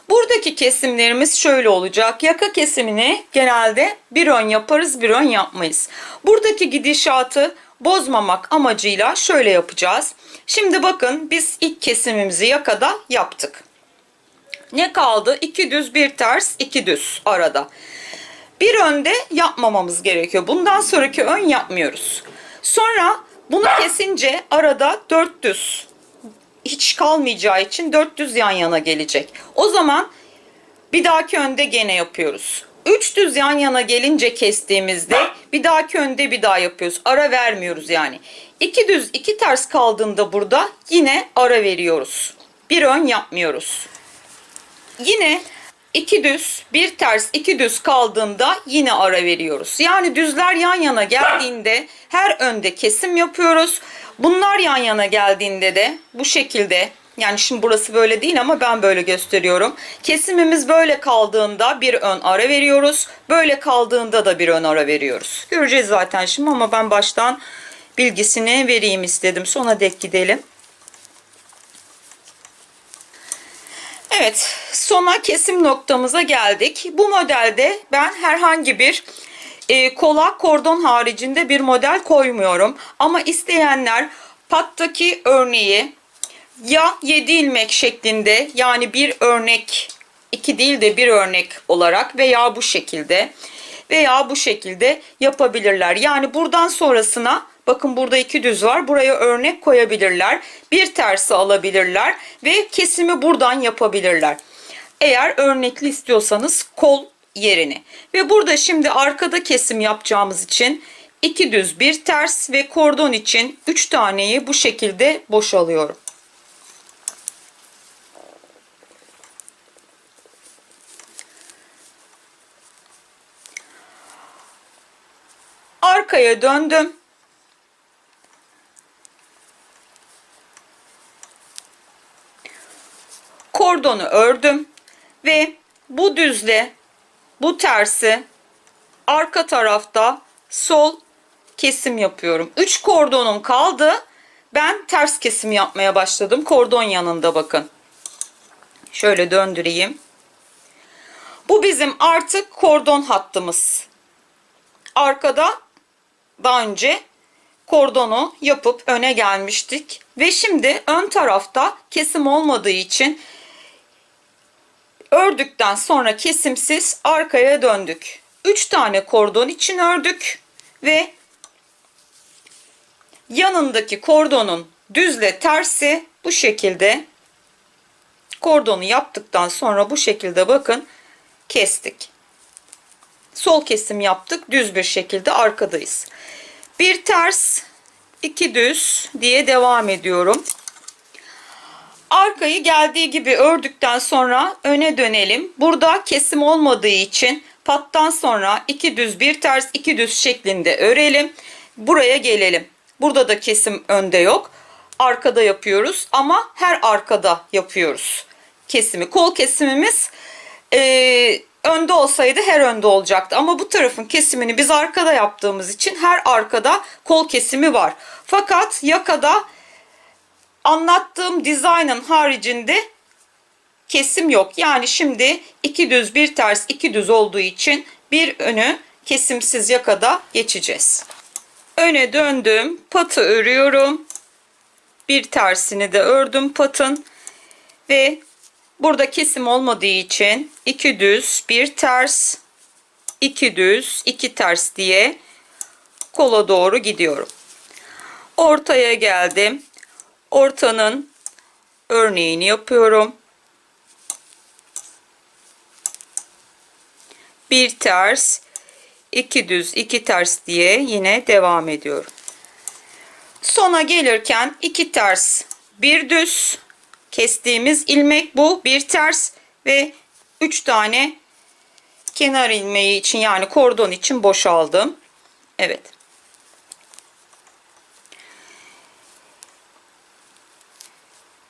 Buradaki kesimlerimiz şöyle olacak. Yaka kesimini genelde bir ön yaparız, bir ön yapmayız. Buradaki gidişatı bozmamak amacıyla şöyle yapacağız. Şimdi bakın biz ilk kesimimizi yakada yaptık. Ne kaldı? 2 düz, bir ters, 2 düz arada. Bir önde yapmamamız gerekiyor. Bundan sonraki ön yapmıyoruz. Sonra bunu kesince arada 4 düz hiç kalmayacağı için 4 düz yan yana gelecek. O zaman bir dahaki önde gene yapıyoruz. 3 düz yan yana gelince kestiğimizde bir dahaki önde bir daha yapıyoruz. Ara vermiyoruz yani. 2 düz 2 ters kaldığında burada yine ara veriyoruz. Bir ön yapmıyoruz. Yine 2 düz, bir ters, 2 düz kaldığında yine ara veriyoruz. Yani düzler yan yana geldiğinde her önde kesim yapıyoruz. Bunlar yan yana geldiğinde de bu şekilde, yani şimdi burası böyle değil ama ben böyle gösteriyorum. Kesimimiz böyle kaldığında bir ön ara veriyoruz. Böyle kaldığında da bir ön ara veriyoruz. Göreceğiz zaten şimdi ama ben baştan bilgisini vereyim istedim. Sona dek gidelim. Evet, sona kesim noktamıza geldik. Bu modelde ben herhangi bir kola kordon haricinde bir model koymuyorum. Ama isteyenler pattaki örneği ya 7 ilmek şeklinde, yani bir örnek 2 değil de bir örnek olarak veya bu şekilde yapabilirler. Yani buradan sonrasına bakın burada 2 düz var. Buraya örnek koyabilirler. Bir tersi alabilirler ve kesimi buradan yapabilirler. Eğer örnekli istiyorsanız kol yerini. Ve burada şimdi arkada kesim yapacağımız için 2 düz bir ters ve kordon için 3 taneyi bu şekilde boşalıyorum. Arkaya döndüm. Kordonu ördüm ve bu düzle bu tersi arka tarafta sol kesim yapıyorum. 3 kordonum kaldı. Ben ters kesim yapmaya başladım. Kordon yanında bakın. Şöyle döndüreyim. Bu bizim artık kordon hattımız. Arkada daha önce kordonu yapıp öne gelmiştik. Ve şimdi ön tarafta kesim olmadığı için ördükten sonra kesimsiz arkaya döndük. 3 tane kordon için ördük ve yanındaki kordonun düzle tersi bu şekilde kordonu yaptıktan sonra bu şekilde bakın kestik. Sol kesim yaptık. Düz bir şekilde arkadayız. Bir ters, 2 düz diye devam ediyorum. Arkayı geldiği gibi ördükten sonra öne dönelim. Burada kesim olmadığı için pattan sonra 2 düz bir ters 2 düz şeklinde örelim. Buraya gelelim. Burada da kesim önde yok. Arkada yapıyoruz ama her arkada yapıyoruz kesimi. Kol kesimimiz önde olsaydı her önde olacaktı. Ama bu tarafın kesimini biz arkada yaptığımız için her arkada kol kesimi var. Fakat yakada anlattığım dizaynın haricinde kesim yok. Yani şimdi 2 düz bir ters 2 düz olduğu için bir önü kesimsiz yakada geçeceğiz. Öne döndüm. Patı örüyorum. Bir tersini de ördüm patın. Ve burada kesim olmadığı için 2 düz bir ters 2 düz 2 ters diye kola doğru gidiyorum. Ortaya geldim. Ortanın örneğini yapıyorum. Bir ters, 2 düz, 2 ters diye yine devam ediyorum. Sona gelirken 2 ters, 1 düz, kestiğimiz ilmek bu. Bir ters ve 3 tane kenar ilmeği için, yani kordon için boşaldım. Evet.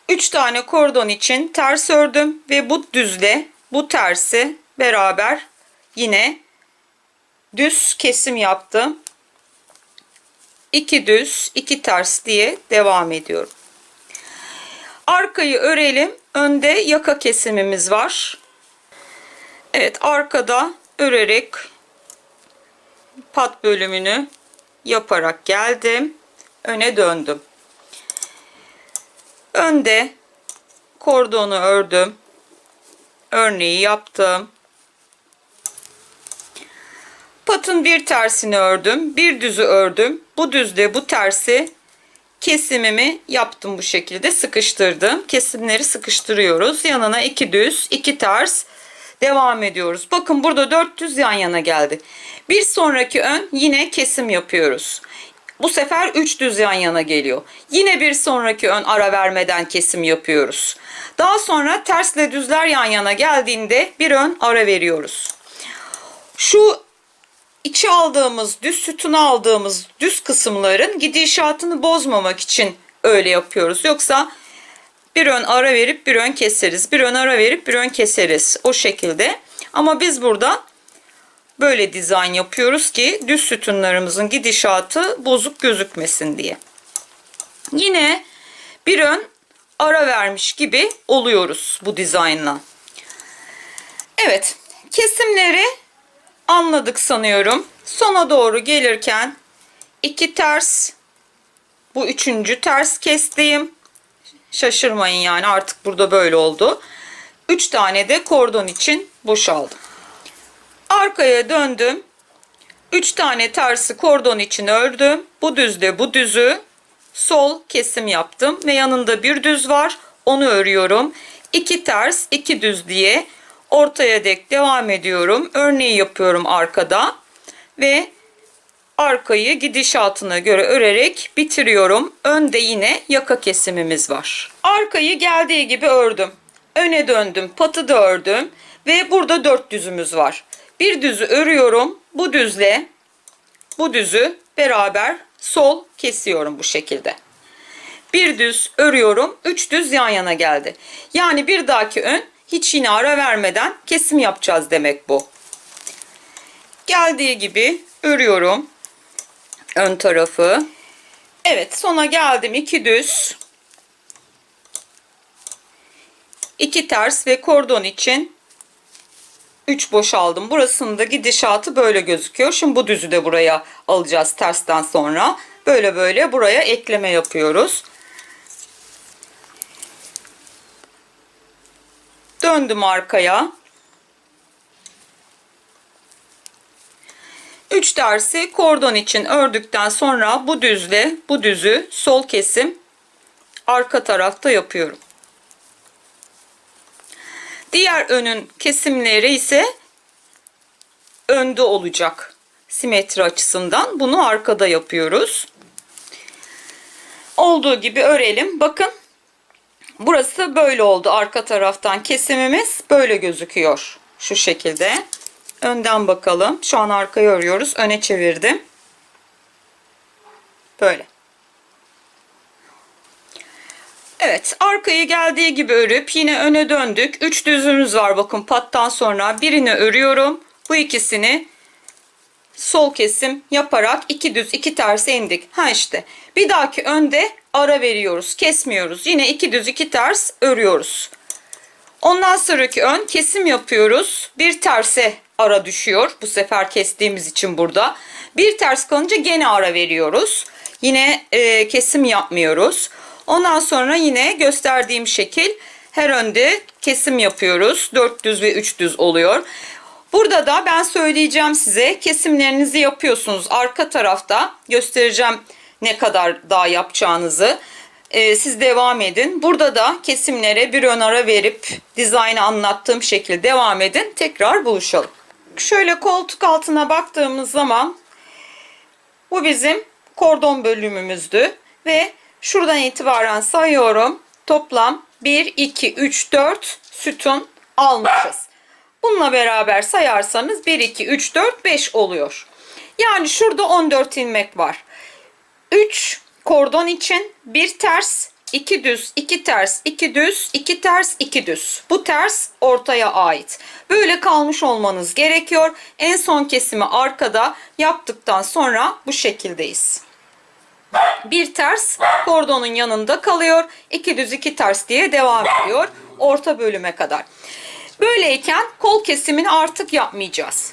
Üç tane kordon için ters ördüm ve bu düzle bu tersi beraber yine düz kesim yaptım. 2 düz 2 ters diye devam ediyorum. Arkayı örelim. Önde yaka kesimimiz var. Evet, arkada örerek pat bölümünü yaparak geldim. Öne döndüm. Önde kordonu ördüm. Örneği yaptım. Patın bir tersini ördüm. Bir düzü ördüm. Bu düzle bu tersi kesimimi yaptım bu şekilde. Sıkıştırdım. Kesimleri sıkıştırıyoruz. Yanına 2 düz 2 ters devam ediyoruz. Bakın burada 4 düz yan yana geldi. Bir sonraki ön yine kesim yapıyoruz. Bu sefer 3 düz yan yana geliyor. Yine bir sonraki ön ara vermeden kesim yapıyoruz. Daha sonra tersle düzler yan yana geldiğinde bir ön ara veriyoruz. Şu içe aldığımız, düz sütuna aldığımız düz kısımların gidişatını bozmamak için öyle yapıyoruz. Yoksa bir ön ara verip bir ön keseriz. Bir ön ara verip bir ön keseriz. O şekilde. Ama biz burada böyle dizayn yapıyoruz ki düz sütunlarımızın gidişatı bozuk gözükmesin diye. Yine bir ön ara vermiş gibi oluyoruz bu dizaynla. Evet, kesimleri anladık sanıyorum. Sona doğru gelirken 2 ters, bu 3. ters kestiğim. Şaşırmayın yani, artık burada böyle oldu. 3 tane de kordon için boşaldım. Arkaya döndüm. 3 tane tersi kordon için ördüm. Bu düzle bu düzü sol kesim yaptım ve yanında bir düz var. Onu örüyorum. 2 ters 2 düz diye ortaya dek devam ediyorum. Örneği yapıyorum arkada ve arkayı gidişatına göre örerek bitiriyorum. Önde yine yaka kesimimiz var. Arkayı geldiği gibi ördüm. Öne döndüm. Patı da ördüm. Ve burada 4 düzümüz var. Bir düzü örüyorum. Bu düzle bu düzü beraber sol kesiyorum bu şekilde. Bir düz örüyorum. 3 düz yan yana geldi. Yani bir dahaki ön hiç yine ara vermeden kesim yapacağız demek bu. Geldiği gibi örüyorum ön tarafı. Evet, sona geldim. 2 düz 2 ters ve kordon için 3 boşaldım. Burasının da gidişatı böyle gözüküyor. Şimdi bu düzü de buraya alacağız tersten sonra. Böyle böyle buraya ekleme yapıyoruz. Döndüm arkaya. 3 tersi kordon için ördükten sonra bu düzle bu düzü sol kesim arka tarafta yapıyorum. Diğer önün kesimleri ise önde olacak. Simetri açısından bunu arkada yapıyoruz. Olduğu gibi örelim. Bakın burası böyle oldu. Arka taraftan kesimimiz böyle gözüküyor. Şu şekilde. Önden bakalım. Şu an arkayı örüyoruz. Öne çevirdim. Böyle. Evet, arkayı geldiği gibi örüp yine öne döndük. 3 düzümüz var bakın pattan sonra. Birini örüyorum. Bu ikisini sol kesim yaparak 2 düz 2 ters indik. Ha işte. Bir dahaki önde ara veriyoruz. Kesmiyoruz. Yine 2 düz 2 ters örüyoruz. Ondan sonraki ön kesim yapıyoruz. Bir terse ara düşüyor. Bu sefer kestiğimiz için burada. Bir ters kalınca gene ara veriyoruz. Yine kesim yapmıyoruz. Ondan sonra yine gösterdiğim şekil her önde kesim yapıyoruz. 4 düz ve 3 düz oluyor. Burada da ben söyleyeceğim size, kesimlerinizi yapıyorsunuz. Arka tarafta göstereceğim ne kadar daha yapacağınızı. Siz devam edin. Burada da kesimlere bir ön ara verip dizaynı anlattığım şekilde devam edin. Tekrar buluşalım. Şöyle koltuk altına baktığımız zaman bu bizim kordon bölümümüzdü ve şuradan itibaren sayıyorum. Toplam 1, 2, 3, 4 sütun almışız. Bununla beraber sayarsanız 1, 2, 3, 4, 5 oluyor. Yani şurada 14 ilmek var. 3 kordon için 1 ters, 2 düz, 2 ters, 2 düz, 2 ters, 2 düz. Bu ters ortaya ait. Böyle kalmış olmanız gerekiyor. En son kesimi arkada yaptıktan sonra bu şekildeyiz. Bir ters kordonun yanında kalıyor. 2 düz, 2 ters diye devam ediyor orta bölüme kadar. Böyleyken kol kesimini artık yapmayacağız.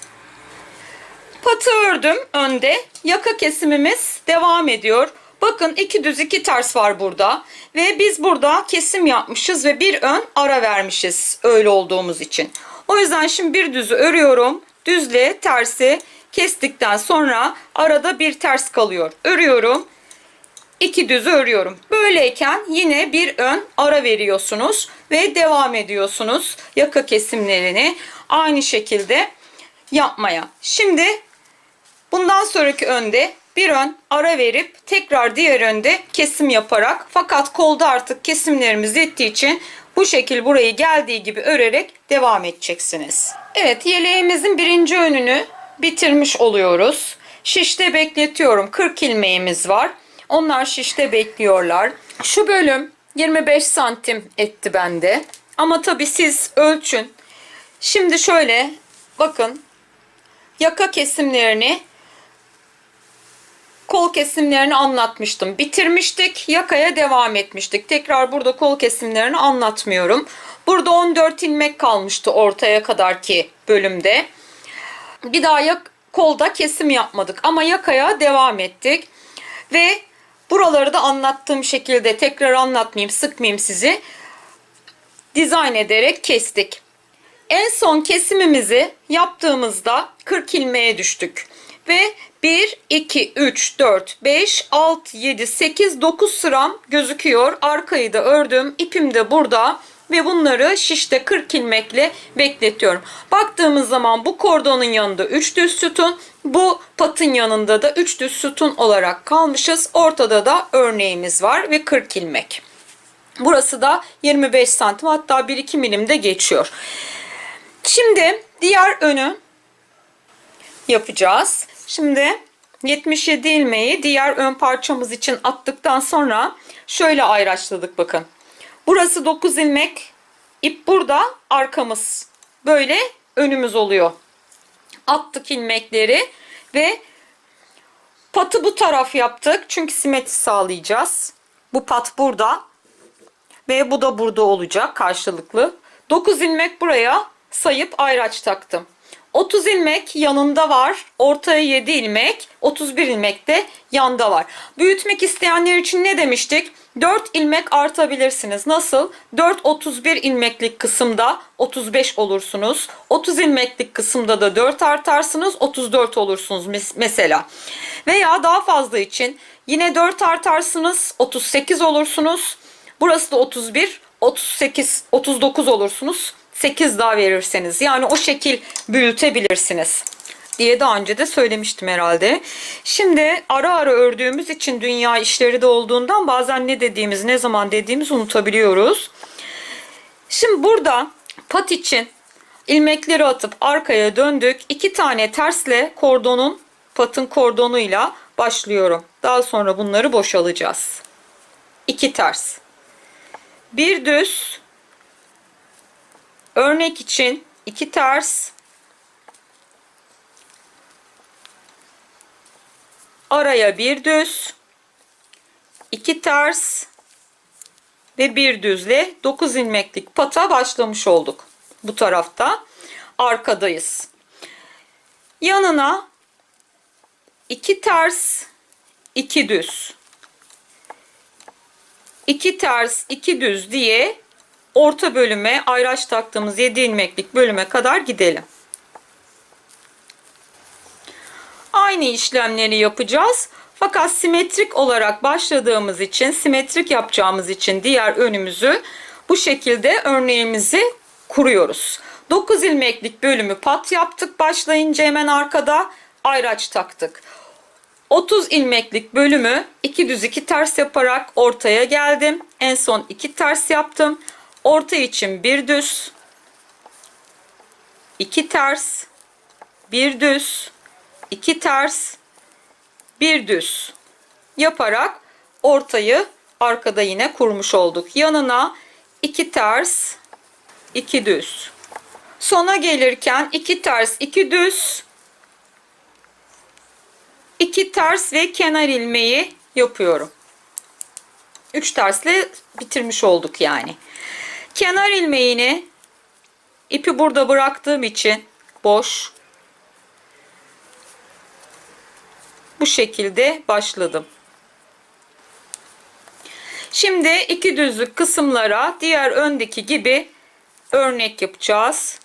Patı ördüm önde. Yaka kesimimiz devam ediyor. Bakın 2 düz 2 ters var burada. Ve biz burada kesim yapmışız ve bir ön ara vermişiz öyle olduğumuz için. O yüzden şimdi bir düzü örüyorum. Düzle tersi kestikten sonra arada bir ters kalıyor. Örüyorum. 2 düzü örüyorum. Böyleyken yine bir ön ara veriyorsunuz ve devam ediyorsunuz yaka kesimlerini aynı şekilde yapmaya. Şimdi bundan sonraki önde bir ön ara verip tekrar diğer önde kesim yaparak, fakat kolda artık kesimlerimiz yettiği için bu şekil burayı geldiği gibi örerek devam edeceksiniz. Evet, yeleğimizin birinci önünü bitirmiş oluyoruz. Şişte bekletiyorum. 40 ilmeğimiz var. Onlar şişte bekliyorlar. Şu bölüm 25 santim etti bende. Ama tabii siz ölçün. Şimdi şöyle bakın. Yaka kesimlerini, kol kesimlerini anlatmıştım. Bitirmiştik. Yakaya devam etmiştik. Tekrar burada kol kesimlerini anlatmıyorum. Burada 14 ilmek kalmıştı ortaya kadarki bölümde. Bir daha kolda kesim yapmadık ama yakaya devam ettik. Ve buraları da anlattığım şekilde tekrar anlatmayayım, sıkmayayım sizi. Dizayn ederek kestik. En son kesimimizi yaptığımızda 40 ilmeğe düştük. Ve 1, 2, 3, 4, 5, 6, 7, 8, 9 sıram gözüküyor. Arkayı da ördüm. İpim de burada. Ve bunları şişte 40 ilmekle bekletiyorum. Baktığımız zaman bu kordonun yanında 3 düz sütun, bu patın yanında da 3 düz sütun olarak kalmışız. Ortada da örneğimiz var ve 40 ilmek. Burası da 25 santim, hatta 1-2 milim de geçiyor. Şimdi diğer önü yapacağız. Şimdi 77 ilmeği diğer ön parçamız için attıktan sonra şöyle ayraçladık bakın. Burası 9 ilmek. İp burada, arkamız böyle önümüz oluyor. Attık ilmekleri ve patı bu taraf yaptık. Çünkü simetri sağlayacağız. Bu pat burada ve bu da burada olacak karşılıklı. 9 ilmek buraya sayıp ayraç taktım. 30 ilmek yanında var. Ortaya 7 ilmek. 31 ilmek de yanda var. Büyütmek isteyenler için ne demiştik? 4 ilmek artabilirsiniz. Nasıl? 4 31 ilmeklik kısımda 35 olursunuz. 30 ilmeklik kısımda da 4 artarsınız. 34 olursunuz mesela. Veya daha fazla için yine 4 artarsınız. 38 olursunuz. Burası da 31, 38, 39 olursunuz. 8 daha verirseniz. Yani o şekil büyütebilirsiniz diye daha önce de söylemiştim herhalde. Şimdi ara ara ördüğümüz için dünya işleri de olduğundan bazen ne dediğimiz, ne zaman dediğimizi unutabiliyoruz. Şimdi burada pat için ilmekleri atıp arkaya döndük. 2 tane tersle patın kordonuyla başlıyorum. Daha sonra bunları boşalacağız. 2 ters. Bir düz. Örnek için 2 ters. Araya bir düz. 2 ters. Ve bir düzle 9 ilmeklik pata başlamış olduk. Bu tarafta arkadayız. Yanına 2 ters, 2 düz. 2 ters, 2 düz diye orta bölüme, ayraç taktığımız 7 ilmeklik bölüme kadar gidelim. Aynı işlemleri yapacağız. Fakat simetrik olarak başladığımız için, simetrik yapacağımız için diğer önümüzü bu şekilde örneğimizi kuruyoruz. 9 ilmeklik bölümü pat yaptık. Başlayınca hemen arkada ayraç taktık. 30 ilmeklik bölümü 2 düz 2 ters yaparak ortaya geldim. En son 2 ters yaptım. Orta için bir düz, 2 ters, bir düz, 2 ters, bir düz yaparak ortayı arkada yine kurmuş olduk. Yanına 2 ters, 2 düz. Sona gelirken 2 ters, 2 düz, 2 ters ve kenar ilmeği yapıyorum. 3 tersle bitirmiş olduk yani. Kenar ilmeğini ipi burada bıraktığım için boş. Bu şekilde başladım. Şimdi iki düzlük kısımlara diğer öndeki gibi örnek yapacağız.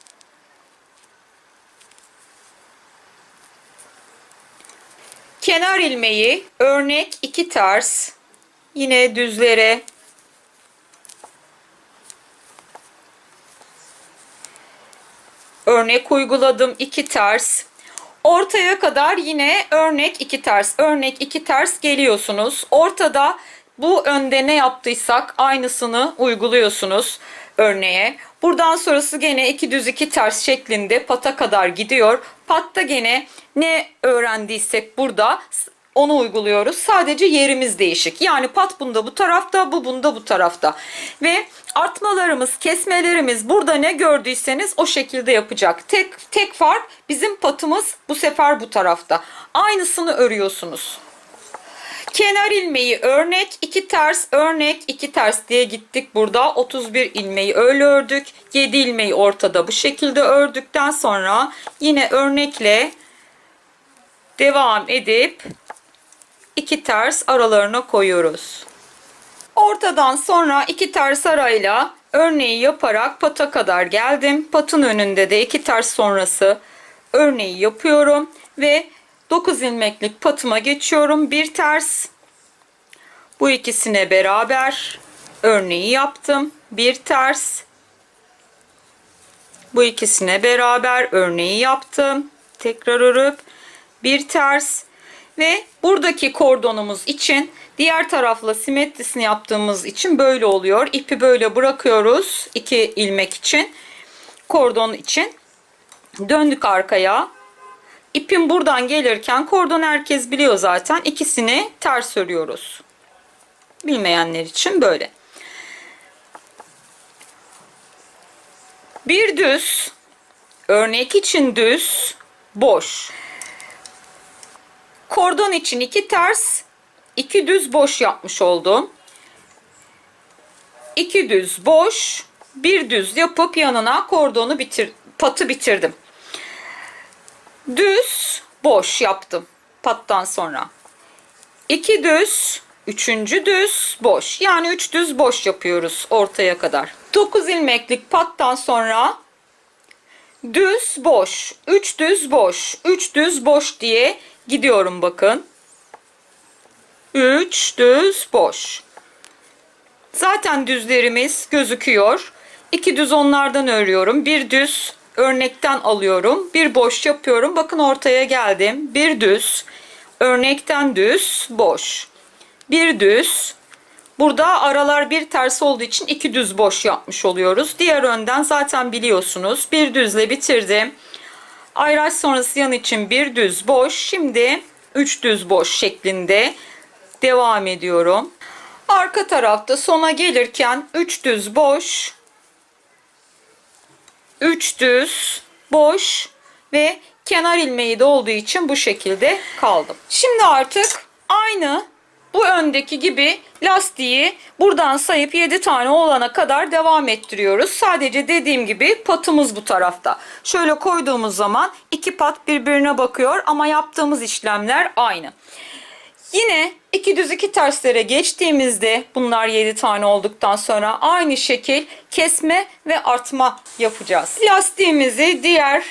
Kenar ilmeği, örnek 2 ters, yine düzlere örnek uyguladım, 2 ters. Ortaya kadar yine örnek 2 ters, örnek 2 ters geliyorsunuz. Ortada bu önde ne yaptıysak aynısını uyguluyorsunuz örneğe. Buradan sonrası gene 2 düz 2 ters şeklinde pata kadar gidiyor. Patta gene ne öğrendiysek burada onu uyguluyoruz. Sadece yerimiz değişik. Yani pat bunda bu tarafta, bu bunda bu tarafta. Ve artmalarımız, kesmelerimiz burada ne gördüyseniz o şekilde yapacak. Tek fark bizim patımız bu sefer bu tarafta. Aynısını örüyorsunuz. Kenar ilmeği örnek 2 ters, örnek 2 ters diye gittik burada. 31 ilmeği öyle ördük. 7 ilmeği ortada bu şekilde ördükten sonra yine örnekle devam edip 2 ters aralarına koyuyoruz. Ortadan sonra 2 ters arayla örneği yaparak pata kadar geldim. Patın önünde de 2 ters sonrası örneği yapıyorum ve 9 ilmeklik patıma geçiyorum. Bir ters, bu ikisine beraber örneği yaptım. Bir ters, bu ikisine beraber örneği yaptım. Tekrar örüp bir ters ve buradaki kordonumuz için diğer tarafla simetrisini yaptığımız için böyle oluyor. İpi böyle bırakıyoruz 2 ilmek için, kordon için. Döndük arkaya. İpim buradan gelirken kordon herkes biliyor zaten. İkisini ters örüyoruz. Bilmeyenler için böyle. Bir düz, örnek için düz, boş. Kordon için 2 ters, 2 düz boş yapmış oldum. 2 düz boş, bir düz yapıp yanına kordonu patı bitirdim. Düz boş yaptım pattan sonra. 2 düz, 3. düz boş. Yani 3 düz boş yapıyoruz ortaya kadar. 9 ilmeklik pattan sonra düz boş, 3 düz boş, 3 düz boş diye gidiyorum bakın. 3 düz boş. Zaten düzlerimiz gözüküyor. 2 düz onlardan örüyorum. Bir düz örnekten alıyorum. Bir boş yapıyorum. Bakın ortaya geldim. Bir düz, örnekten düz, boş. Bir düz. Burada aralar bir ters olduğu için 2 düz boş yapmış oluyoruz. Diğer önden zaten biliyorsunuz. Bir düzle bitirdim. Ayraç sonrası yan için bir düz boş. Şimdi 3 düz boş şeklinde devam ediyorum. Arka tarafta sona gelirken 3 düz boş, 3 düz boş ve kenar ilmeği de olduğu için bu şekilde kaldım. Şimdi artık aynı bu öndeki gibi lastiği buradan sayıp 7 tane olana kadar devam ettiriyoruz. Sadece dediğim gibi patımız bu tarafta. Şöyle koyduğumuz zaman 2 pat birbirine bakıyor ama yaptığımız işlemler aynı. Yine 2 düz 2 terslere geçtiğimizde bunlar 7 tane olduktan sonra aynı şekil kesme ve artma yapacağız. Lastiğimizi diğer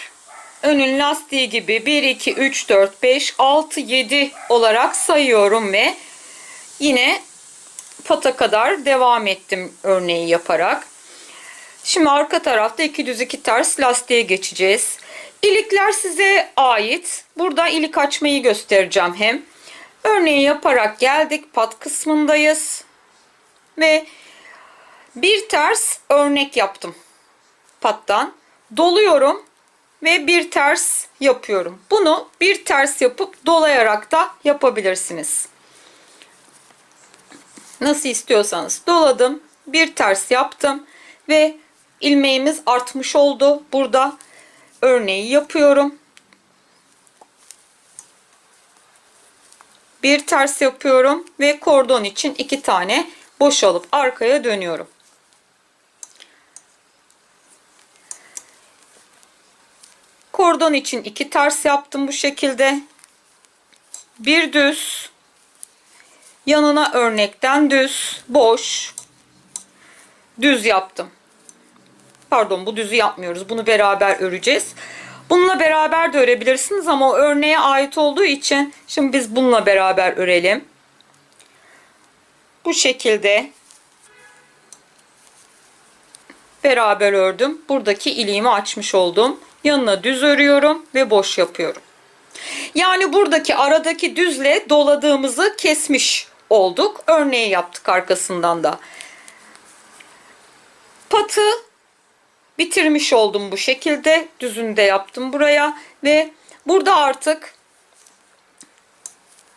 önün lastiği gibi 1, 2, 3, 4, 5, 6, 7 olarak sayıyorum ve yine pata kadar devam ettim örneği yaparak. Şimdi arka tarafta 2 düz 2 ters lastiğe geçeceğiz. İlikler size ait. Burada ilik açmayı göstereceğim hem. Örneği yaparak geldik. Pat kısmındayız. Ve Bir ters örnek yaptım pattan. Doluyorum ve bir ters yapıyorum. Bunu bir ters yapıp dolayarak da yapabilirsiniz. Nasıl istiyorsanız. Doladım, bir ters yaptım ve ilmeğimiz artmış oldu. Burada örneği yapıyorum. Bir ters yapıyorum ve kordon için 2 tane boşalıp arkaya dönüyorum. Kordon için 2 ters yaptım bu şekilde. Bir düz, yanına örnekten düz, boş, düz yaptım. Pardon, bu düzü yapmıyoruz. Bunu beraber öreceğiz. Bununla beraber de örebilirsiniz ama o örneğe ait olduğu için şimdi biz bununla beraber örelim. Bu şekilde beraber ördüm. Buradaki iliğimi açmış oldum. Yanına düz örüyorum ve boş yapıyorum. Yani buradaki aradaki düzle doladığımızı kesmiş olduk. Örneği yaptık arkasından da. Patı bitirmiş oldum bu şekilde. Düzünü de yaptım buraya ve burada artık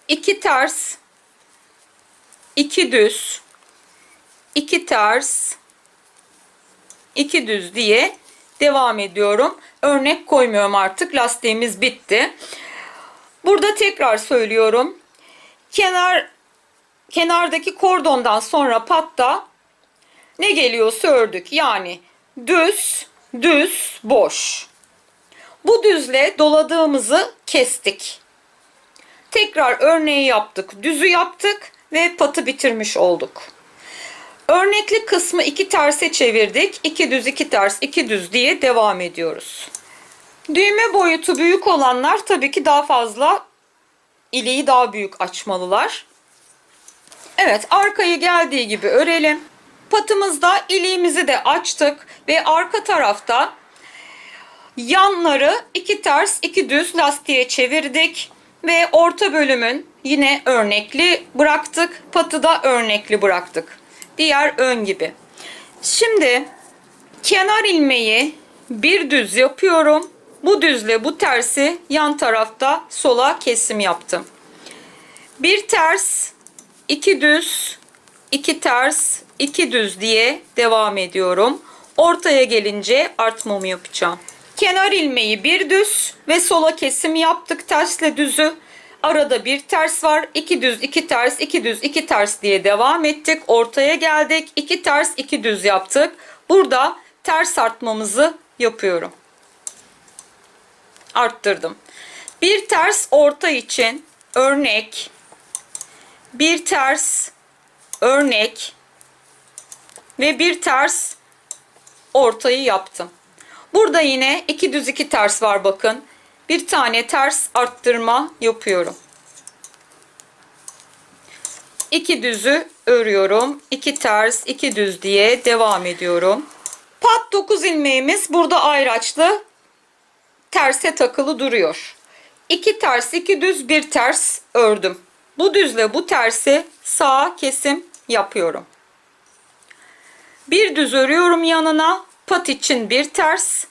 2 ters, 2 düz, 2 ters, 2 düz diye devam ediyorum. Örnek koymuyorum artık. Lastiğimiz bitti. Burada tekrar söylüyorum. Kenardaki kordondan sonra patta ne geliyorsa ördük. Yani düz, düz, boş. Bu düzle doladığımızı kestik. Tekrar örneği yaptık, düzü yaptık ve patı bitirmiş olduk. Örnekli kısmı 2 terse çevirdik. 2 düz, 2 ters, 2 düz diye devam ediyoruz. Düğme boyutu büyük olanlar tabii ki daha fazla iliği daha büyük açmalılar. Evet, arkayı geldiği gibi örelim. Patımızda iliğimizi de açtık ve arka tarafta yanları 2 ters 2 düz lastiğe çevirdik ve orta bölümün yine örnekli bıraktık. Patı da örnekli bıraktık. Diğer ön gibi. Şimdi kenar ilmeği bir düz yapıyorum. Bu düzle bu tersi yan tarafta sola kesim yaptım. Bir ters, 2 düz, 2 ters, 2 düz diye devam ediyorum. Ortaya gelince artmamı yapacağım. Kenar ilmeği bir düz ve sola kesim yaptık tersle düzü. Arada bir ters var. 2 düz, 2 ters, 2 düz, 2 ters diye devam ettik. Ortaya geldik. 2 ters, 2 düz yaptık. Burada ters artmamızı yapıyorum. Arttırdım. Bir ters orta için örnek, bir ters örnek ve bir ters ortayı yaptım. Burada yine 2 düz 2 ters var bakın. Bir tane ters arttırma yapıyorum. 2 düzü örüyorum. 2 ters 2 düz diye devam ediyorum. Pat 9 ilmeğimiz burada ayraçlı terse takılı duruyor. 2 ters 2 düz 1 ters ördüm. Bu düzle bu tersi sağa kesim yapıyorum. Bir düz örüyorum yanına. Pat için bir ters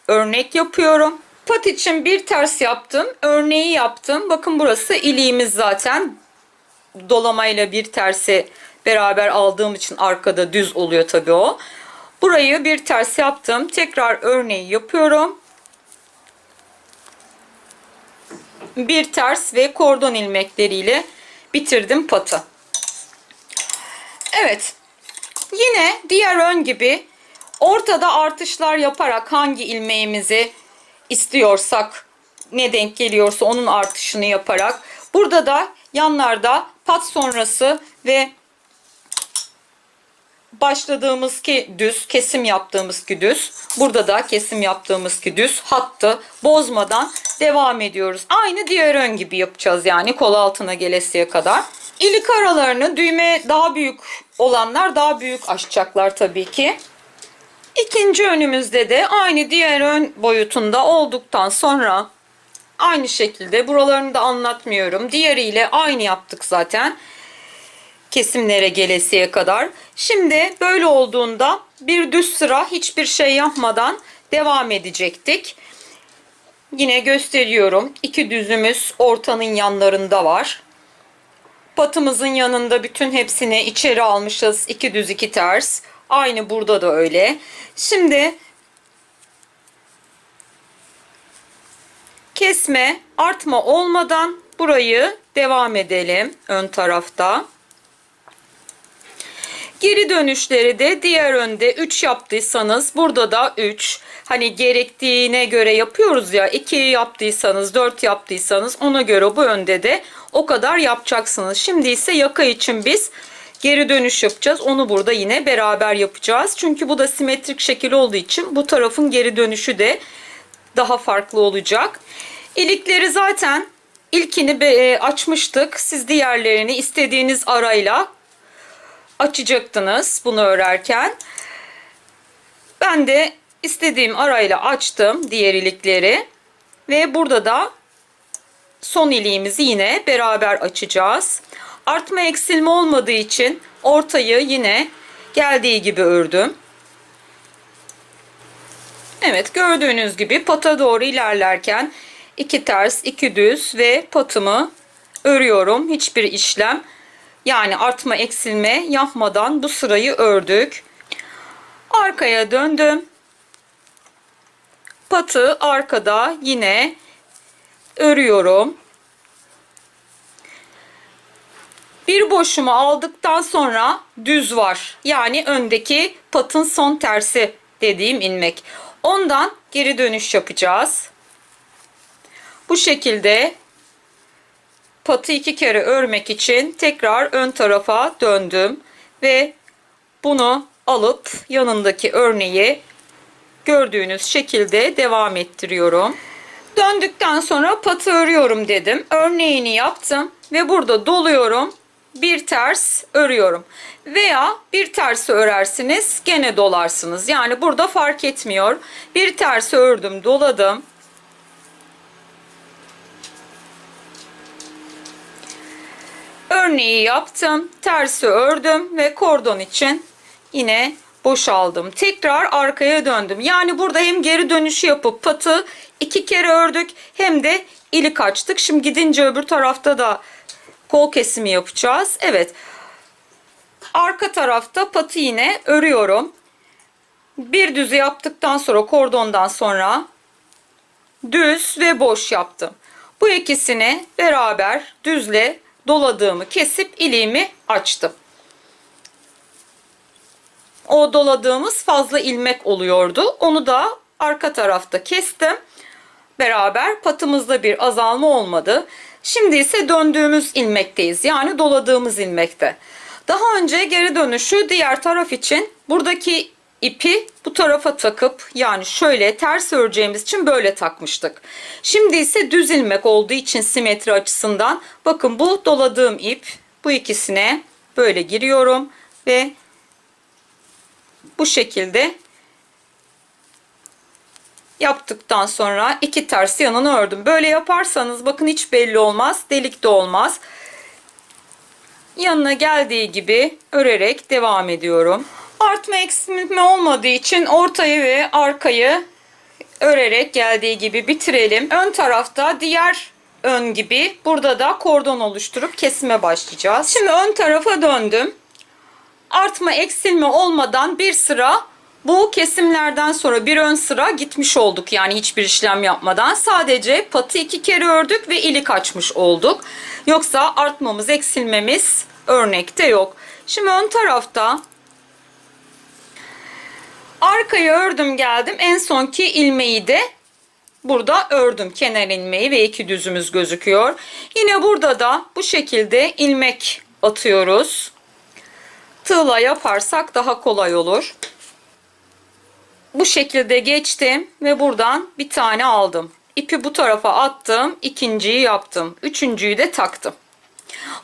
örnek yapıyorum. Pat için bir ters yaptım. Örneği yaptım. Bakın burası iliğimiz zaten. Dolamayla bir tersi beraber aldığım için arkada düz oluyor tabii o. Burayı bir ters yaptım. Tekrar örneği yapıyorum. Bir ters ve kordon ilmekleriyle bitirdim patı. Evet. Yine diğer ön gibi ortada artışlar yaparak hangi ilmeğimizi istiyorsak, ne denk geliyorsa onun artışını yaparak, burada da yanlarda pat sonrası ve başladığımız ki düz, kesim yaptığımız ki düz, burada da kesim yaptığımız ki düz hattı bozmadan devam ediyoruz. Aynı diğer ön gibi yapacağız yani kol altına gelesiye kadar. İlik aralarını düğme daha büyük olanlar daha büyük açacaklar tabii ki. İkinci önümüzde de aynı diğer ön boyutunda olduktan sonra aynı şekilde buralarını da anlatmıyorum. Diğeriyle aynı yaptık zaten. kesimlere gelesiye kadar. Şimdi böyle olduğunda bir düz sıra hiçbir şey yapmadan devam edecektik. Yine gösteriyorum. 2 düzümüz ortanın yanlarında var. Patımızın yanında bütün hepsini içeri almışız. 2 düz 2 ters. Aynı burada da öyle. Şimdi kesme, artma olmadan burayı devam edelim ön tarafta. Geri dönüşleri de diğer önde 3 yaptıysanız burada da 3. Hani gerektiğine göre yapıyoruz ya, 2 yaptıysanız 4 yaptıysanız ona göre bu önde de o kadar yapacaksınız. Şimdi ise yaka için biz geri dönüş yapacağız. Onu burada yine beraber yapacağız. Çünkü bu da simetrik şekil olduğu için bu tarafın geri dönüşü de daha farklı olacak. İlikleri zaten ilkini açmıştık. Siz diğerlerini istediğiniz arayla açacaktınız bunu örerken. Ben de istediğim arayla açtım diğer ilikleri. Ve burada da son iliğimizi yine beraber açacağız. Artma eksilme olmadığı için ortayı yine geldiği gibi ördüm. Evet, gördüğünüz gibi pata doğru ilerlerken 2 ters 2 düz ve patımı örüyorum. Hiçbir işlem, yani artma eksilme yapmadan bu sırayı ördük. Arkaya döndüm. Patı arkada yine örüyorum. Bir boşumu aldıktan sonra düz var. Yani öndeki patın son tersi dediğim ilmek. Ondan geri dönüş yapacağız. Bu şekilde patı 2 kere örmek için tekrar ön tarafa döndüm ve bunu alıp yanındaki örneği gördüğünüz şekilde devam ettiriyorum. Döndükten sonra patı örüyorum dedim. Örneğini yaptım ve burada doluyorum. Bir ters örüyorum. Veya bir tersi örersiniz, gene dolarsınız. Yani burada fark etmiyor. Bir tersi ördüm, doladım. Örneği yaptım, tersi ördüm ve kordon için yine boşaldım. Tekrar arkaya döndüm. Yani burada hem geri dönüşü yapıp patı 2 kere ördük hem de ilik açtık. Şimdi gidince öbür tarafta da kol kesimi yapacağız. Evet. Arka tarafta patı yine örüyorum. Bir düzü yaptıktan sonra kordondan sonra düz ve boş yaptım. Bu ikisini beraber düzle doladığımı kesip iliğimi açtım. O doladığımız fazla ilmek oluyordu. Onu da arka tarafta kestim. Beraber patımızda bir azalma olmadı. Şimdi ise döndüğümüz ilmekteyiz. Yani doladığımız ilmekte. Daha önce geri dönüşü diğer taraf için buradaki ipi bu tarafa takıp, yani şöyle ters öreceğimiz için böyle takmıştık. Şimdi ise düz ilmek olduğu için simetri açısından bakın bu doladığım ip, bu ikisine böyle giriyorum ve bu şekilde yaptıktan sonra 2 ters yanını ördüm. Böyle yaparsanız bakın hiç belli olmaz. Delik de olmaz. Yanına geldiği gibi örerek devam ediyorum. Artma eksilme olmadığı için ortayı ve arkayı örerek geldiği gibi bitirelim. Ön tarafta diğer ön gibi burada da kordon oluşturup kesime başlayacağız. Şimdi ön tarafa döndüm. Artma eksilme olmadan bir sıra bu kesimlerden sonra bir ön sıra gitmiş olduk. Yani hiçbir işlem yapmadan sadece patı 2 kere ördük ve ilik açmış olduk. Yoksa artmamız eksilmemiz örnekte yok. Şimdi ön tarafta arkayı ördüm geldim. En sonki ilmeği de burada ördüm. Kenar ilmeği ve 2 düzümüz gözüküyor. Yine burada da bu şekilde ilmek atıyoruz. Tığla yaparsak daha kolay olur. Bu şekilde geçtim ve buradan bir tane aldım. İpi bu tarafa attım. İkinciyi yaptım. Üçüncüyü de taktım.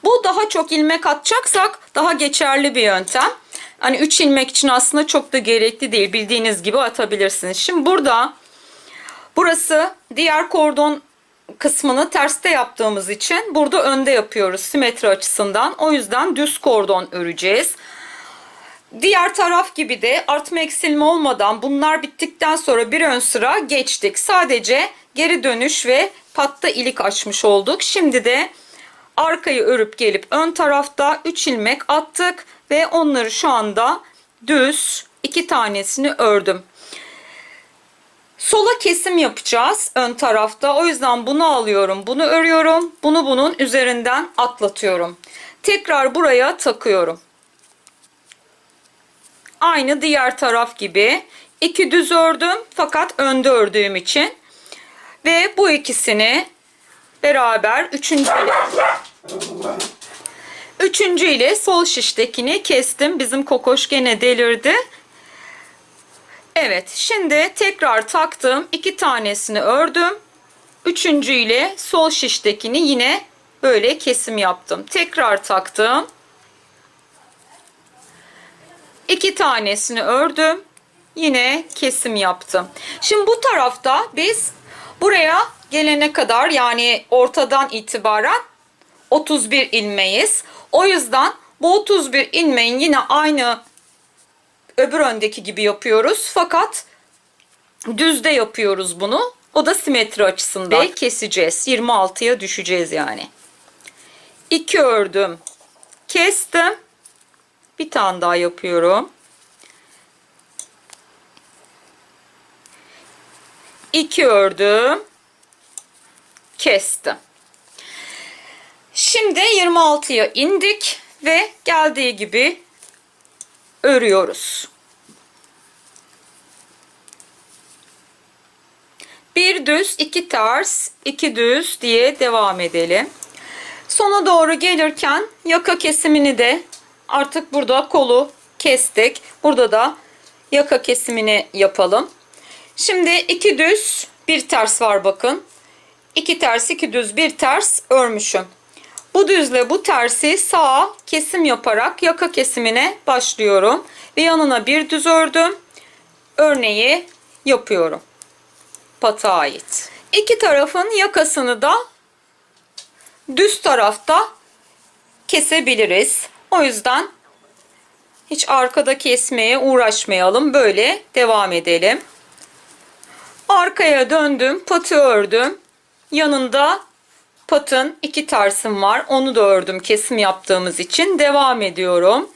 Bu daha çok ilmek atacaksak daha geçerli bir yöntem. Hani 3 ilmek için aslında çok da gerekli değil. Bildiğiniz gibi atabilirsiniz. Şimdi burada burası diğer kordon kısmını terste yaptığımız için burada önde yapıyoruz simetri açısından. O yüzden düz kordon öreceğiz. Diğer taraf gibi de artma eksilme olmadan bunlar bittikten sonra bir ön sıra geçtik. Sadece geri dönüş ve patta ilik açmış olduk. Şimdi de arkayı örüp gelip ön tarafta 3 ilmek attık ve onları şu anda düz 2 tanesini ördüm. Sola kesim yapacağız ön tarafta. O yüzden bunu alıyorum, bunu örüyorum. Bunu bunun üzerinden atlatıyorum. Tekrar buraya takıyorum. Aynı diğer taraf gibi 2 düz ördüm fakat önde ördüğüm için. Ve bu ikisini beraber üçüncü ile sol şiştekini kestim. Bizim kokoş gene delirdi. Evet, şimdi tekrar taktım. 2 tanesini ördüm. Üçüncü ile sol şiştekini yine böyle kesim yaptım. Tekrar taktım. 2 tanesini ördüm. Yine kesim yaptım. Şimdi bu tarafta biz buraya gelene kadar, yani ortadan itibaren 31 ilmeğiz. O yüzden bu 31 ilmeğin yine aynı öbür öndeki gibi yapıyoruz. Fakat düzde yapıyoruz bunu. O da simetri açısından. Ve keseceğiz. 26'ya düşeceğiz yani. 2 ördüm. Kestim. Bir tane daha yapıyorum. 2 ördüm. Kestim. Şimdi 26'ya indik ve geldiği gibi örüyoruz. Bir düz, 2 ters, 2 düz diye devam edelim. Sona doğru gelirken yaka kesimini de artık burada kolu kestik. Burada da yaka kesimini yapalım. Şimdi 2 düz, 1 ters var bakın. 2 ters, 2 düz, 1 ters örmüşüm. Bu düzle bu tersi sağa kesim yaparak yaka kesimine başlıyorum. Ve yanına bir düz ördüm. Örneği yapıyorum. Pata ait. İki tarafın yakasını da düz tarafta kesebiliriz. O yüzden hiç arkada kesmeye uğraşmayalım. Böyle devam edelim. Arkaya döndüm. Patı ördüm. Yanında patın 2 tersim var. Onu da ördüm kesim yaptığımız için. Devam ediyorum.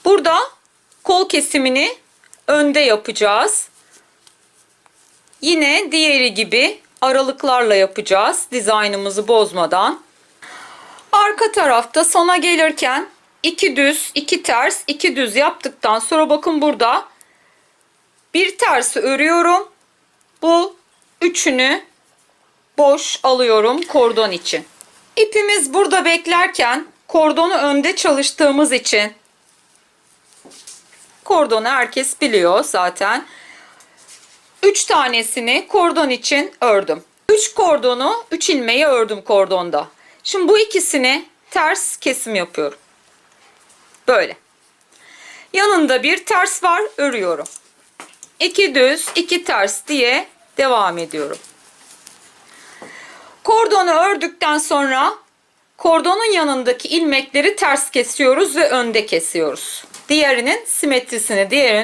Burada kol kesimini önde yapacağız. Yine diğeri gibi aralıklarla yapacağız. Dizaynımızı bozmadan. Arka tarafta sona gelirken 2 düz, 2 ters, 2 düz yaptıktan sonra bakın burada bir tersi örüyorum. Bu üçünü boş alıyorum kordon için. İpimiz burada beklerken kordonu önde çalıştığımız için, kordonu herkes biliyor zaten, 3 tanesini kordon için ördüm. 3 kordonu, 3 ilmeği ördüm kordonda. Şimdi bu ikisini ters kesim yapıyorum. Böyle. Yanında bir ters var, örüyorum. 2 düz, 2 ters diye devam ediyorum. Kordonu ördükten sonra kordonun yanındaki ilmekleri ters kesiyoruz ve önde kesiyoruz. Diğerinin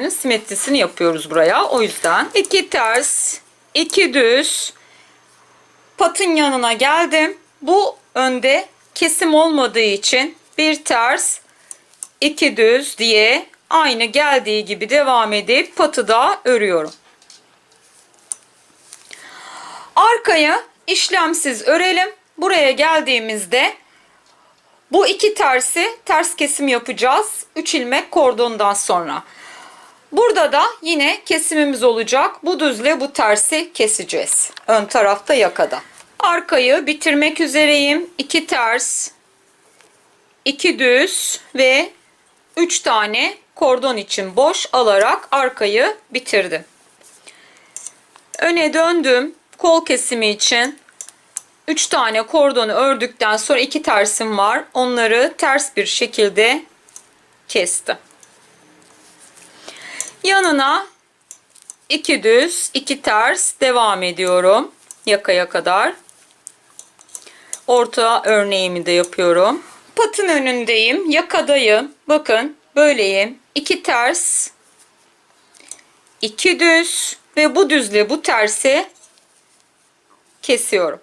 simetrisini yapıyoruz buraya. O yüzden 2 ters, 2 düz, patın yanına geldim. Bu önde kesim olmadığı için bir ters, 2 düz diye aynı geldiği gibi devam edip patı da örüyorum. Arkayı işlemsiz örelim. Buraya geldiğimizde bu 2 tersi ters kesim yapacağız. 3 ilmek kordondan sonra. Burada da yine kesimimiz olacak. Bu düzle bu tersi keseceğiz. Ön tarafta yakada. Arkayı bitirmek üzereyim. 2 ters, 2 düz ve 3 tane kordon için boş alarak arkayı bitirdim. Öne döndüm. Kol kesimi için 3 tane kordonu ördükten sonra 2 tersim var. Onları ters bir şekilde kestim. Yanına 2 düz, 2 ters devam ediyorum yakaya kadar. Orta örneğimi de yapıyorum. Patın önündeyim, yakadayım. Bakın böyleyim. 2 ters, 2 düz ve bu düzle bu tersi kesiyorum.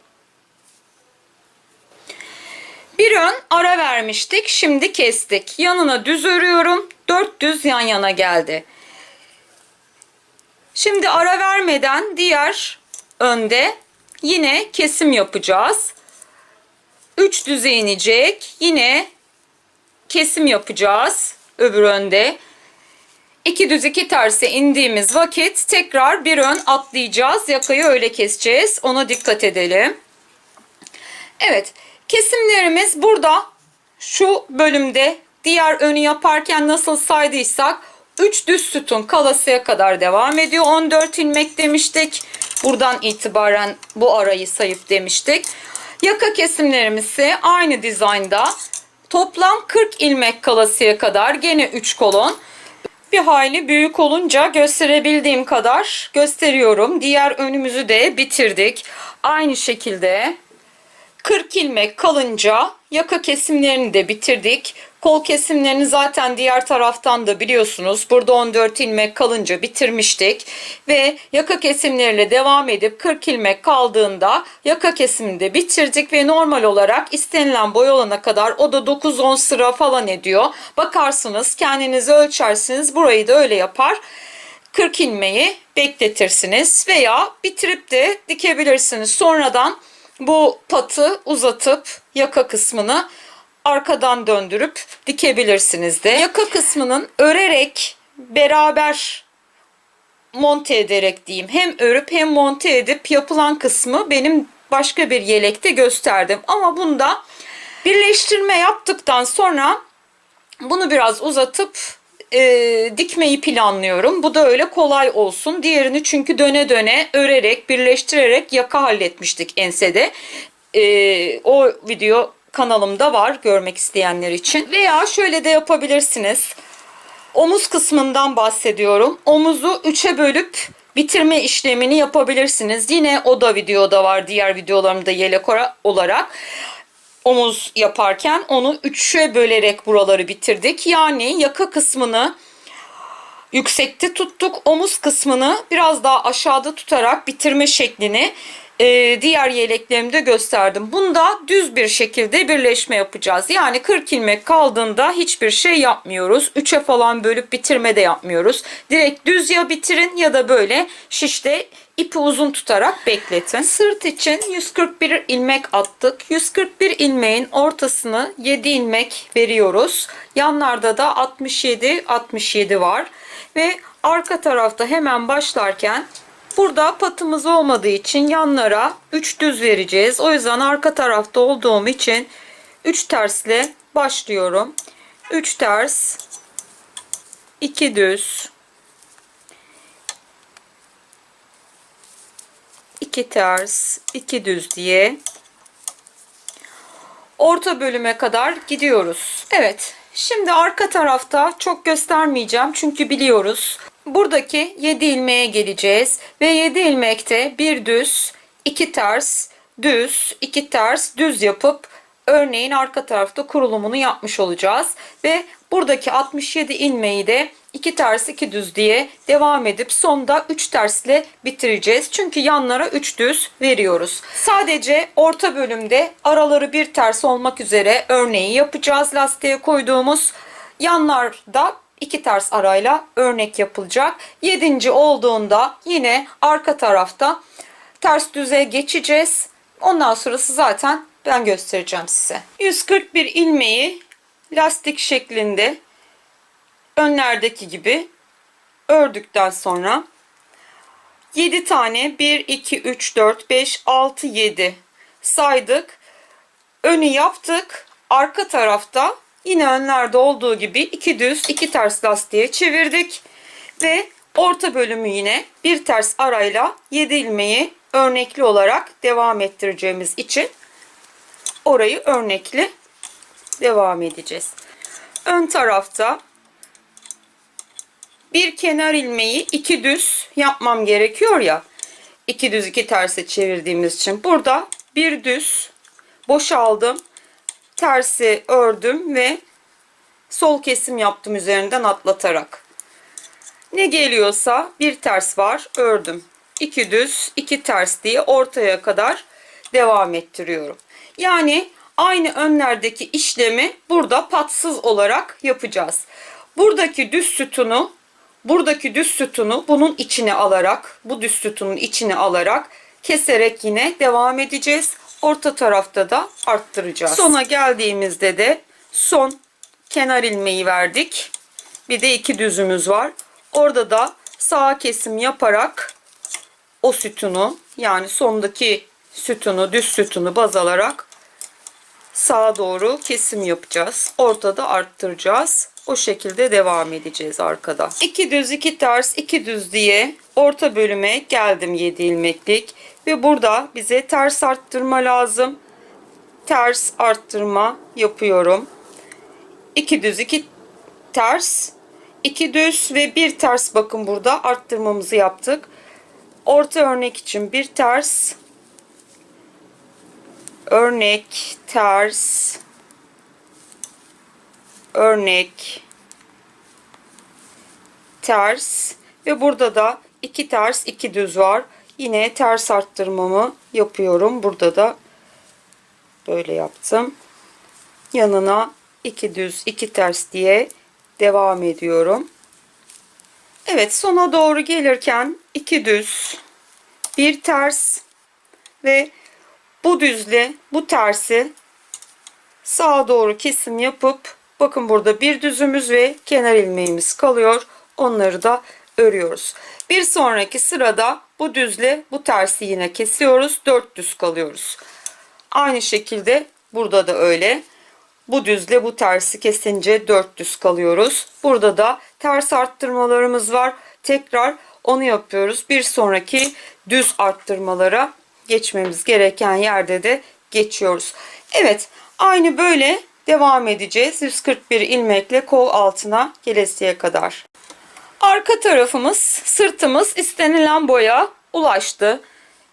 Bir ön ara vermiştik. Şimdi kestik. Yanına düz örüyorum. 4 düz yan yana geldi. Şimdi ara vermeden diğer önde yine kesim yapacağız. 3 düze inecek. Yine kesim yapacağız öbür önde. 2 düz 2 terse indiğimiz vakit tekrar bir ön atlayacağız. Yakayı öyle keseceğiz. Ona dikkat edelim. Evet, kesimlerimiz burada. Şu bölümde diğer önü yaparken nasıl saydıysak 3 düz sütun kalasıya kadar devam ediyor. 14 ilmek demiştik. Buradan itibaren bu arayı sayıp demiştik. Yaka kesimlerimiz ise aynı dizaynda. Toplam 40 ilmek kalasıya kadar gene 3 kolon. Bir hayli büyük olunca gösterebildiğim kadar gösteriyorum. Diğer önümüzü de bitirdik. Aynı şekilde 40 ilmek kalınca yaka kesimlerini de bitirdik. Kol kesimlerini zaten diğer taraftan da biliyorsunuz. Burada 14 ilmek kalınca bitirmiştik. Ve yaka kesimleriyle devam edip 40 ilmek kaldığında yaka kesimini de bitirdik. Ve normal olarak istenilen boy olana kadar o da 9-10 sıra falan ediyor. Bakarsınız, kendiniz ölçersiniz, burayı da öyle yapar. 40 ilmeği bekletirsiniz veya bitirip de dikebilirsiniz. Sonradan bu patı uzatıp yaka kısmını arkadan döndürüp dikebilirsiniz de. Yaka kısmının örerek beraber monte ederek diyeyim. Hem örüp hem monte edip yapılan kısmı benim başka bir yelekte gösterdim. Ama bunda birleştirme yaptıktan sonra bunu biraz uzatıp dikmeyi planlıyorum. Bu da öyle kolay olsun. Diğerini çünkü döne döne örerek, birleştirerek yaka halletmiştik ensede. O video kanalımda var görmek isteyenler için. Veya şöyle de yapabilirsiniz. Omuz kısmından bahsediyorum. Omuzu 3'e bölüp bitirme işlemini yapabilirsiniz. Yine o da videoda var. Diğer videolarımda yelek olarak. Omuz yaparken onu 3'e bölerek buraları bitirdik. Yani yaka kısmını yüksekte tuttuk. Omuz kısmını biraz daha aşağıda tutarak bitirme şeklini diğer yeleklerimde gösterdim. Bunda düz bir şekilde birleşme yapacağız. Yani 40 ilmek kaldığında hiçbir şey yapmıyoruz. 3'e falan bölüp bitirme de yapmıyoruz. Direkt düz ya bitirin ya da böyle şişte ipi uzun tutarak bekletin. Sırt için 141 ilmek attık. 141 ilmeğin ortasını 7 ilmek veriyoruz. Yanlarda da 67 var. Ve arka tarafta hemen başlarken burada patımız olmadığı için yanlara 3 düz vereceğiz. O yüzden arka tarafta olduğum için 3 tersle başlıyorum. 3 ters, 2 düz, 2 ters, 2 düz diye orta bölüme kadar gidiyoruz. Evet, şimdi arka tarafta çok göstermeyeceğim çünkü biliyoruz. Buradaki 7 ilmeğe geleceğiz ve 7 ilmekte bir düz, 2 ters, düz, 2 ters, düz yapıp örneğin arka tarafta kurulumunu yapmış olacağız. Ve buradaki 67 ilmeği de 2 ters 2 düz diye devam edip sonda 3 tersle bitireceğiz. Çünkü yanlara 3 düz veriyoruz. Sadece orta bölümde araları bir ters olmak üzere örneği yapacağız. Lastiğe koyduğumuz yanlarda 2 ters arayla örnek yapılacak. 7. olduğunda yine arka tarafta ters düze geçeceğiz. Ondan sonrası zaten ben göstereceğim size. 141 ilmeği lastik şeklinde önlerdeki gibi ördükten sonra 7 tane 1, 2, 3, 4, 5, 6, 7 saydık. Önü yaptık. Arka tarafta yine önlerde olduğu gibi 2 düz 2 ters lastiğe çevirdik. Ve orta bölümü yine bir ters arayla 7 ilmeği örnekli olarak devam ettireceğimiz için orayı örnekli devam edeceğiz. Ön tarafta bir kenar ilmeği 2 düz yapmam gerekiyor ya. 2 düz 2 terse çevirdiğimiz için burada bir düz boşaldım. Tersi ördüm ve sol kesim yaptım üzerinden atlatarak. Ne geliyorsa bir ters var, ördüm. 2 düz 2 ters diye ortaya kadar devam ettiriyorum. Yani aynı önlerdeki işlemi burada patsız olarak yapacağız. Buradaki düz sütunu bunun içine alarak, bu düz sütunun içine alarak keserek yine devam edeceğiz. Orta tarafta da arttıracağız. Sona geldiğimizde de son kenar ilmeği verdik. Bir de 2 düzümüz var. Orada da sağ kesim yaparak o sütunu, yani sondaki sütunu, düz sütunu baz alarak sağa doğru kesim yapacağız. Ortada arttıracağız. O şekilde devam edeceğiz arkada. 2 düz 2 ters 2 düz diye orta bölüme geldim 7 ilmeklik ve burada bize ters arttırma lazım. Ters arttırma yapıyorum. 2 düz 2 ters 2 düz ve bir ters, bakın burada arttırmamızı yaptık. Orta örnek için bir ters, örnek, ters, örnek, ters ve burada da 2 ters 2 düz var. Yine ters arttırmamı yapıyorum. Burada da böyle yaptım. Yanına 2 düz 2 ters diye devam ediyorum. Evet, sona doğru gelirken 2 düz, bir ters ve bu düzle bu tersi sağa doğru kesim yapıp, bakın burada bir düzümüz ve kenar ilmeğimiz kalıyor. Onları da örüyoruz. Bir sonraki sırada bu düzle bu tersi yine kesiyoruz. 4 düz kalıyoruz. Aynı şekilde burada da öyle. Bu düzle bu tersi kesince 4 düz kalıyoruz. Burada da ters arttırmalarımız var. Tekrar onu yapıyoruz. Bir sonraki düz arttırmalara geçmemiz gereken yerde de geçiyoruz. Evet, aynı böyle devam edeceğiz. 141 ilmekle kol altına gelesiye kadar. Arka tarafımız, sırtımız istenilen boya ulaştı.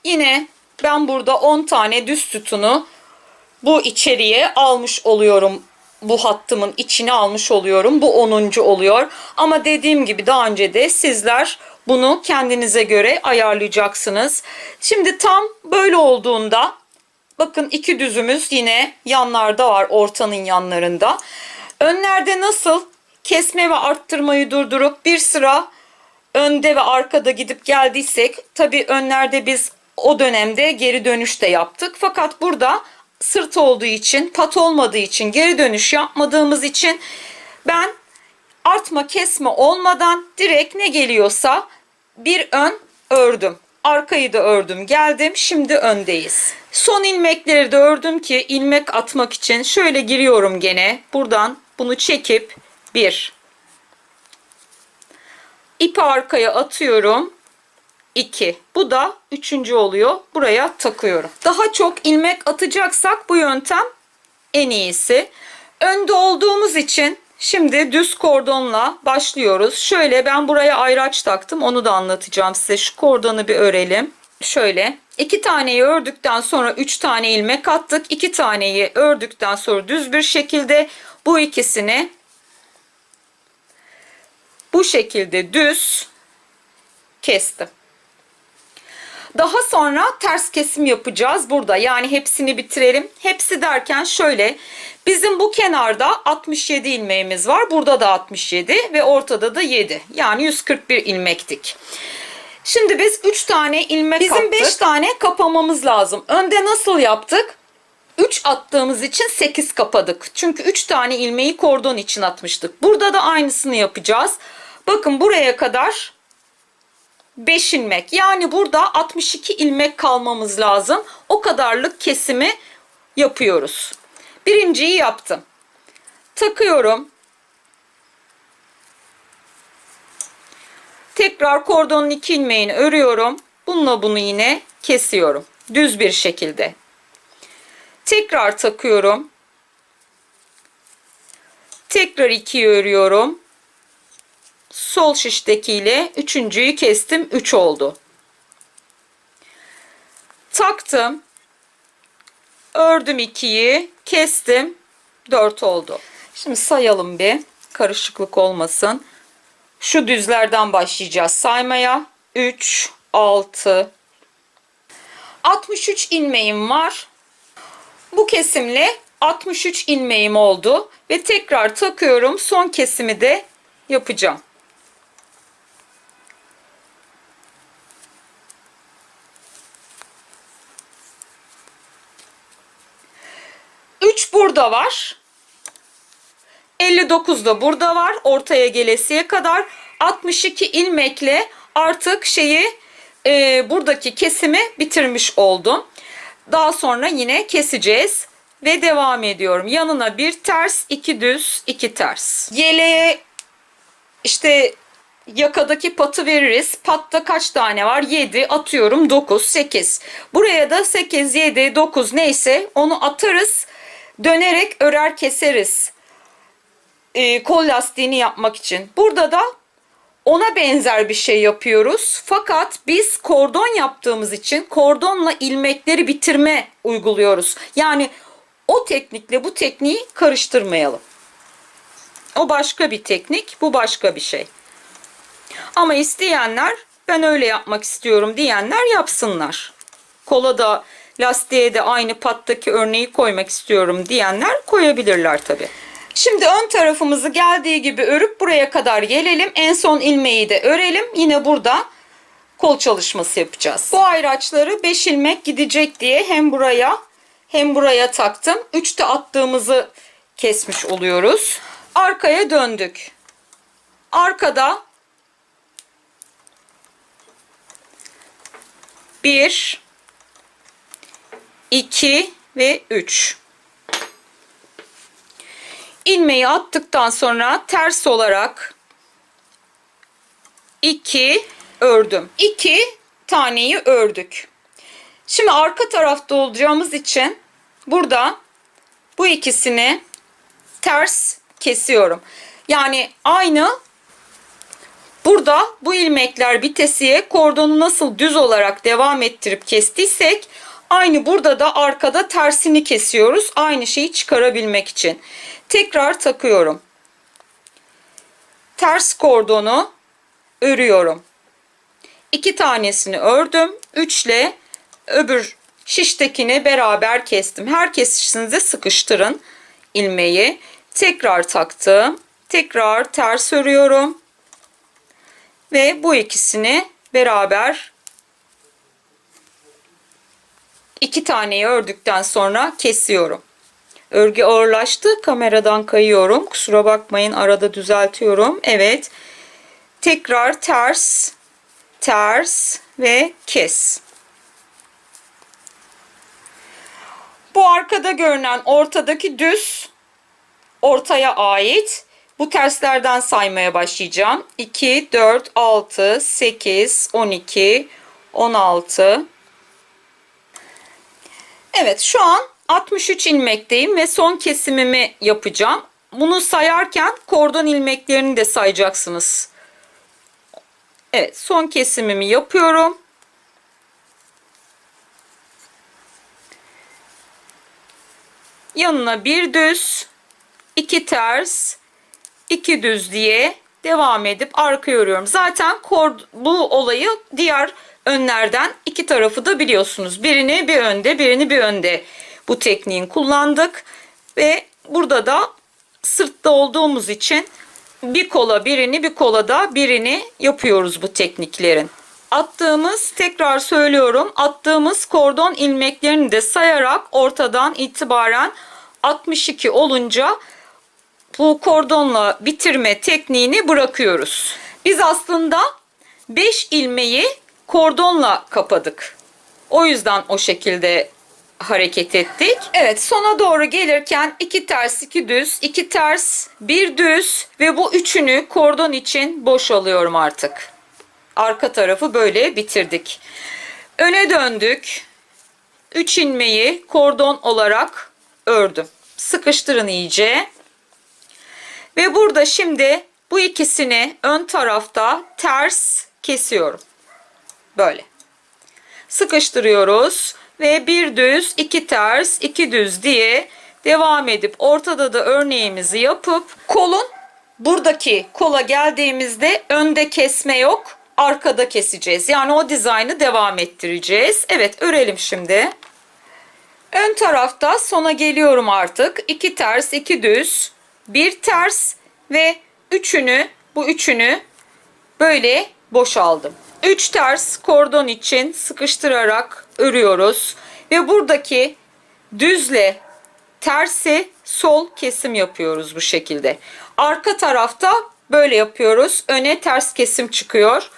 Yine ben burada 10 tane düz sütunu bu içeriye almış oluyorum. Bu hattımın içine almış oluyorum. Bu 10. oluyor. Ama dediğim gibi daha önce de sizler bunu kendinize göre ayarlayacaksınız. Şimdi tam böyle olduğunda, bakın 2 düzümüz yine yanlarda var, ortanın yanlarında. Önlerde nasıl kesme ve arttırmayı durdurup bir sıra önde ve arkada gidip geldiysek, tabii önlerde biz o dönemde geri dönüş de yaptık. Fakat burada sırt olduğu için, pat olmadığı için, geri dönüş yapmadığımız için ben artma kesme olmadan direkt ne geliyorsa bir ön ördüm. Arkayı da ördüm, geldim. Şimdi öndeyiz. Son ilmekleri de ördüm ki ilmek atmak için şöyle giriyorum gene. Buradan bunu çekip bir ipi arkaya atıyorum. 2. Bu da 3. oluyor. Buraya takıyorum. Daha çok ilmek atacaksak bu yöntem en iyisi. Önde olduğumuz için şimdi düz kordonla başlıyoruz. Şöyle ben buraya ayraç taktım. Onu da anlatacağım size. Şu kordonu bir örelim. Şöyle 2 taneyi ördükten sonra 3 tane ilmek attık. 2 taneyi ördükten sonra düz bir şekilde bu ikisini bu şekilde düz kestim. Daha sonra ters kesim yapacağız burada. Yani hepsini bitirelim. Hepsi derken şöyle. Bizim bu kenarda 67 ilmeğimiz var. Burada da 67 ve ortada da 7. Yani 141 ilmektik. Şimdi biz 3 tane ilmek attık. Bizim 5 tane kapamamız lazım. Önde nasıl yaptık? 3 attığımız için 8 kapadık. Çünkü 3 tane ilmeği kordon için atmıştık. Burada da aynısını yapacağız. Bakın buraya kadar 5 ilmek. Yani burada 62 ilmek kalmamız lazım. O kadarlık kesimi yapıyoruz. Birinciyi yaptım. Takıyorum. Tekrar kordonun 2 ilmeğini örüyorum. Bununla bunu yine kesiyorum. Düz bir şekilde. Tekrar takıyorum. Tekrar 2'yi örüyorum. sol şiştekiyle üçüncüyü kestim. 3 oldu. Taktım. Ördüm 2'yi. Kestim. 4 oldu. Şimdi sayalım bir. Karışıklık olmasın. Şu düzlerden başlayacağız saymaya. 3, 6, 63 ilmeğim var. Bu kesimle 63 ilmeğim oldu. Ve tekrar takıyorum. Son kesimi de yapacağım. 3 burada var. 59 da burada var. Ortaya gelesiye kadar 62 ilmekle artık buradaki kesimi bitirmiş oldum. Daha sonra yine keseceğiz ve devam ediyorum. Yanına bir ters, 2 düz, 2 ters. Yeleğe yakadaki patı veririz. Patta kaç tane var? 7 atıyorum, 9, 8. Buraya da 8, 7, 9 neyse onu atarız. Dönerek örer keseriz. Kol lastiğini yapmak için. Burada da ona benzer bir şey yapıyoruz. Fakat biz kordon yaptığımız için kordonla ilmekleri bitirme uyguluyoruz. Yani o teknikle bu tekniği karıştırmayalım. O başka bir teknik, bu başka bir şey. Ama isteyenler, ben öyle yapmak istiyorum diyenler yapsınlar. Kola da lastiğe de aynı pattaki örneği koymak istiyorum diyenler koyabilirler tabii. Şimdi ön tarafımızı geldiği gibi örüp buraya kadar gelelim. En son ilmeği de örelim. Yine burada kol çalışması yapacağız. Bu ayraçları 5 ilmek gidecek diye hem buraya hem buraya taktım. 3'te attığımızı kesmiş oluyoruz. Arkaya döndük. Arkada 1, 2 ve 3. İlmeği attıktan sonra ters olarak 2 ördüm. 2 taneyi ördük. Şimdi arka tarafta olacağımız için burada bu ikisini ters kesiyorum. Yani aynı burada bu ilmekler bitesiye kordonu nasıl düz olarak devam ettirip kestiysek aynı burada da arkada tersini kesiyoruz. Aynı şeyi çıkarabilmek için. Tekrar takıyorum. Ters kordonu örüyorum. 2 tanesini ördüm. 3 ile öbür şiştekini beraber kestim. Her kesişinize sıkıştırın ilmeği. Tekrar taktım. Tekrar ters örüyorum. Ve bu ikisini beraber 2 taneyi ördükten sonra kesiyorum. Örgü ağırlaştı. Kameradan kayıyorum. Kusura bakmayın. Arada düzeltiyorum. Evet. Tekrar ters, ters ve kes. Bu arkada görünen ortadaki düz ortaya ait. Bu terslerden saymaya başlayacağım. 2, 4, 6, 8, 12, 16. Evet, şu an 63 ilmekteyim ve son kesimimi yapacağım. Bunu sayarken kordon ilmeklerini de sayacaksınız. Evet, son kesimimi yapıyorum. Yanına bir düz, 2 ters, 2 düz diye devam edip arka örüyorum. Zaten bu olayı diğer önlerden iki tarafı da biliyorsunuz. Birini bir önde, birini bir önde bu tekniğin kullandık. Ve burada da sırtta olduğumuz için bir kola birini, bir kola da birini yapıyoruz bu tekniklerin. Tekrar söylüyorum, attığımız kordon ilmeklerini de sayarak ortadan itibaren 62 olunca bu kordonla bitirme tekniğini bırakıyoruz. Biz aslında 5 ilmeği kordonla kapadık. O yüzden o şekilde hareket ettik. Evet, sona doğru gelirken 2 ters, 2 düz, 2 ters, 1 düz ve bu üçünü kordon için boş alıyorum artık. Arka tarafı böyle bitirdik. Öne döndük. 3 ilmeği kordon olarak ördüm. Sıkıştırın iyice. Ve burada şimdi Bu ikisini ön tarafta ters kesiyorum. Böyle. Sıkıştırıyoruz ve bir düz, iki ters, iki düz diye devam edip ortada da örneğimizi yapıp kolun buradaki kola geldiğimizde önde kesme yok, arkada keseceğiz. Yani o dizaynı devam ettireceğiz. Evet, örelim şimdi. Ön tarafta sona geliyorum artık. 2 ters, 2 düz, 1 ters ve bu üçünü böyle boşaldım. 3 ters kordon için sıkıştırarak örüyoruz ve buradaki düzle tersi sol kesim yapıyoruz bu şekilde. Arka tarafta böyle yapıyoruz. Öne ters kesim çıkıyor.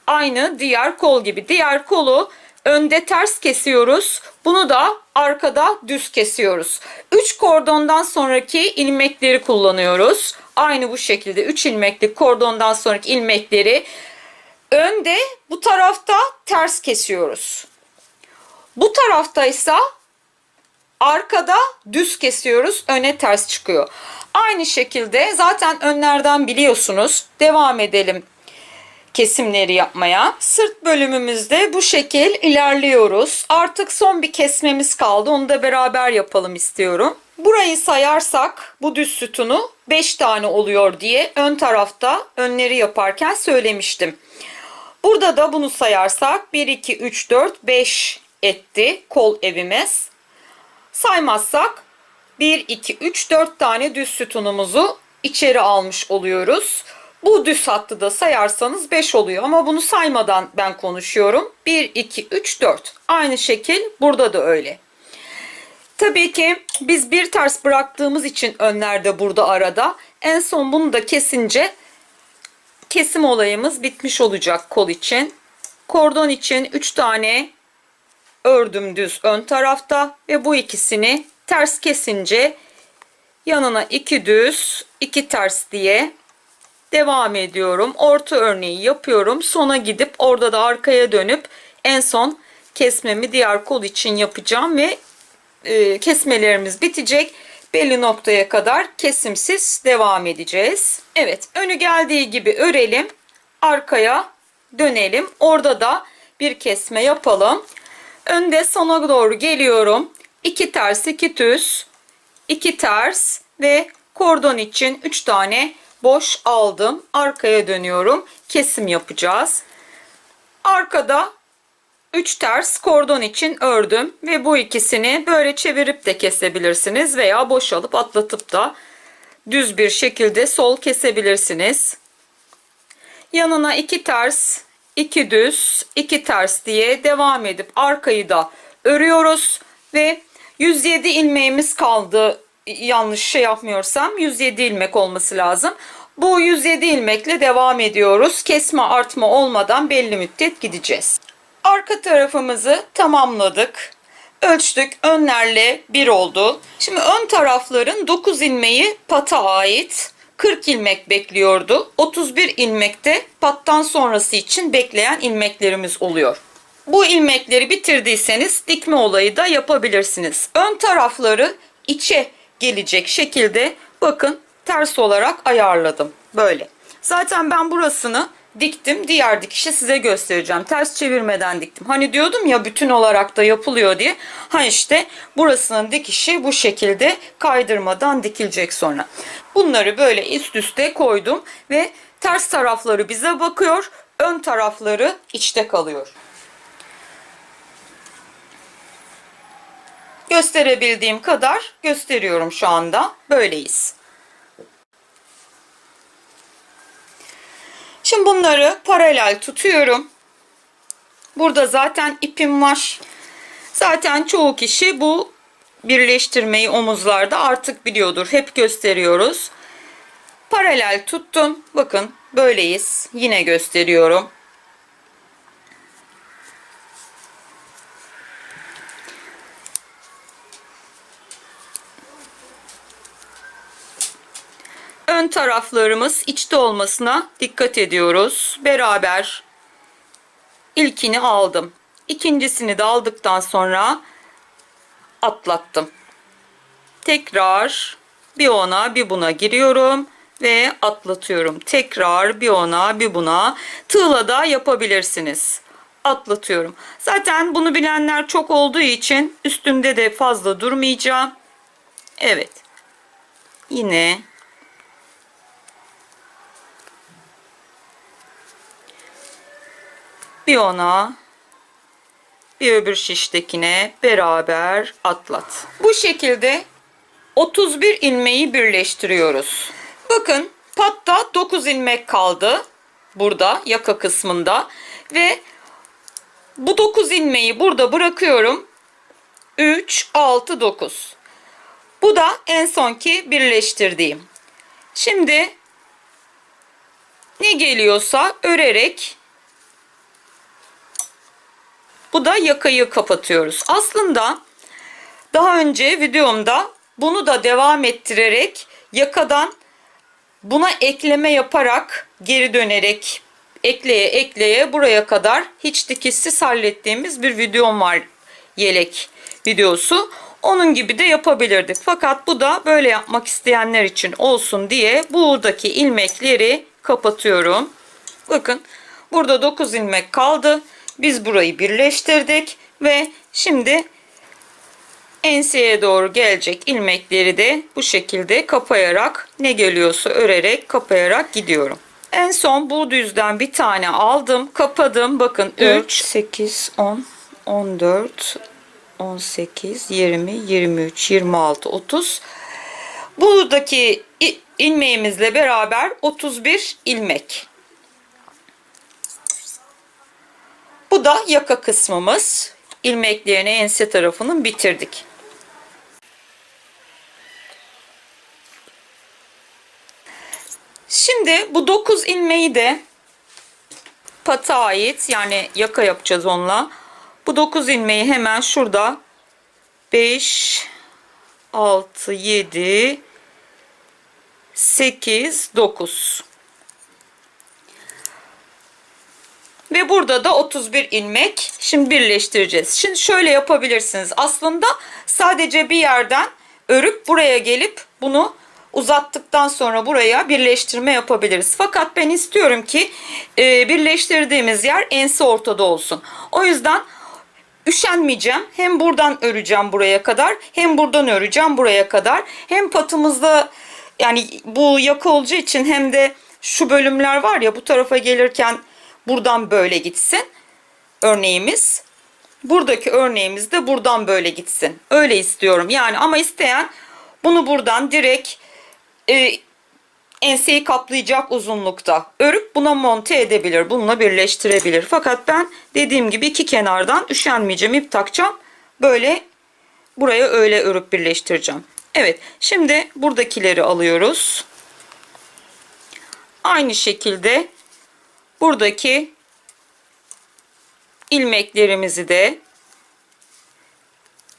Aynı diğer kol gibi. Diğer kolu önde ters kesiyoruz. Bunu da arkada düz kesiyoruz. 3 kordondan sonraki ilmekleri kullanıyoruz. Aynı bu şekilde 3 ilmeklik kordondan sonraki ilmekleri önde, bu tarafta ters kesiyoruz. Bu taraftaysa arkada düz kesiyoruz. Öne ters çıkıyor. Aynı şekilde zaten önlerden biliyorsunuz. Devam edelim kesimleri yapmaya. Sırt bölümümüzde bu şekil ilerliyoruz. Artık son bir kesmemiz kaldı. Onu da beraber yapalım istiyorum. Burayı sayarsak bu düz sütunu 5 tane oluyor diye ön tarafta önleri yaparken söylemiştim. Burada da bunu sayarsak 1, 2, 3, 4, 5 etti kol evimiz. Saymazsak 1, 2, 3, 4 tane düz sütunumuzu içeri almış oluyoruz. Bu düz hattı da sayarsanız 5 oluyor ama bunu saymadan ben konuşuyorum. 1, 2, 3, 4. Aynı şekil burada da öyle. Tabii ki biz bir ters bıraktığımız için önlerde burada arada. En son bunu da kesince kesim olayımız bitmiş olacak kol için. Kordon için 3 tane ördüm düz ön tarafta ve bu ikisini ters kesince yanına 2 düz 2 ters diye devam ediyorum. Orta örneği yapıyorum. Sona gidip orada da arkaya dönüp en son kesmemi diğer kol için yapacağım ve kesmelerimiz bitecek. Belli noktaya kadar kesimsiz devam edeceğiz. Evet, önü geldiği gibi örelim. Arkaya dönelim. Orada da bir kesme yapalım. Önde sona doğru geliyorum. 2 ters, 2 düz, 2 ters ve kordon için 3 tane boş aldım. Arkaya dönüyorum. Kesim yapacağız. Arkada 3 ters kordon için ördüm ve bu ikisini böyle çevirip de kesebilirsiniz veya boşalıp atlatıp da düz bir şekilde sol kesebilirsiniz. Yanına 2 ters, 2 düz, 2 ters diye devam edip arkayı da örüyoruz ve 107 ilmeğimiz kaldı. Yanlış şey yapmıyorsam 107 ilmek olması lazım. Bu 107 ilmekle devam ediyoruz. Kesme artma olmadan belli müddet gideceğiz. Arka tarafımızı tamamladık. Ölçtük. Önlerle 1 oldu. Şimdi ön tarafların 9 ilmeği pata ait. 40 ilmek bekliyordu. 31 ilmekte pattan sonrası için bekleyen ilmeklerimiz oluyor. Bu ilmekleri bitirdiyseniz dikme olayı da yapabilirsiniz. Ön tarafları içe gelecek şekilde bakın ters olarak ayarladım. Böyle. Zaten ben burasını diktim. Diğer dikişi size göstereceğim. Ters çevirmeden diktim. Hani diyordum ya bütün olarak da yapılıyor diye. Ha işte burasının dikişi bu şekilde kaydırmadan dikilecek sonra. Bunları böyle üst üste koydum ve ters tarafları bize bakıyor. Ön tarafları içte kalıyor. Gösterebildiğim kadar gösteriyorum şu anda. Böyleyiz. Şimdi bunları paralel tutuyorum. Burada zaten ipim var. Zaten çoğu kişi bu birleştirmeyi omuzlarda artık biliyordur. Hep gösteriyoruz. Paralel tuttum. Bakın böyleyiz. Yine gösteriyorum. Ön taraflarımız içte olmasına dikkat ediyoruz. Beraber ilkini aldım. İkincisini de aldıktan sonra atlattım. Tekrar bir ona bir buna giriyorum ve atlatıyorum. Tekrar bir ona bir buna tığla da yapabilirsiniz. Atlatıyorum. Zaten bunu bilenler çok olduğu için üstünde de fazla durmayacağım. Evet. Yine bir ona bir öbür şiştekine beraber atlat. Bu şekilde 31 ilmeği birleştiriyoruz. Bakın patta 9 ilmek kaldı burada yaka kısmında ve bu 9 ilmeği burada bırakıyorum. 3, 6, 9. Bu da en sonki birleştirdiğim. Şimdi ne geliyorsa örerek bu da yakayı kapatıyoruz. Aslında daha önce videomda bunu da devam ettirerek yakadan buna ekleme yaparak geri dönerek ekleye ekleye buraya kadar hiç dikişsiz hallettiğimiz bir videom var, yelek videosu. Onun gibi de yapabilirdik. Fakat bu da böyle yapmak isteyenler için olsun diye buradaki ilmekleri kapatıyorum. Bakın burada 9 ilmek kaldı. Biz burayı birleştirdik ve şimdi enseye doğru gelecek ilmekleri de bu şekilde kapayarak ne geliyorsa örerek kapayarak gidiyorum. En son bu düzden bir tane aldım, kapadım. Bakın 3, 8, 10, 14, 18, 20, 23, 26, 30. Buradaki ilmeğimizle beraber 31 ilmek. Bu da yaka kısmımız. İlmeklerini ense tarafının bitirdik. Şimdi bu 9 ilmeği de pata ait, yani yaka yapacağız onunla. Bu 9 ilmeği hemen şurada 5, 6, 7, 8, 9. Ve burada da 31 ilmek. Şimdi birleştireceğiz. Şimdi şöyle yapabilirsiniz. Aslında sadece bir yerden örüp buraya gelip bunu uzattıktan sonra buraya birleştirme yapabiliriz. Fakat ben istiyorum ki birleştirdiğimiz yer ense ortada olsun. O yüzden üşenmeyeceğim. Hem buradan öreceğim buraya kadar, hem buradan öreceğim buraya kadar. Hem patımızda, yani bu yaka olacağı için, hem de şu bölümler var ya, bu tarafa gelirken buradan böyle gitsin örneğimiz. Buradaki örneğimiz de buradan böyle gitsin. Öyle istiyorum. Yani ama isteyen bunu buradan direkt enseyi kaplayacak uzunlukta örüp buna monte edebilir. Bununla birleştirebilir. Fakat ben dediğim gibi iki kenardan üşenmeyeceğim. İp takacağım. Böyle buraya öyle örüp birleştireceğim. Evet. Şimdi buradakileri alıyoruz. Aynı şekilde buradaki ilmeklerimizi de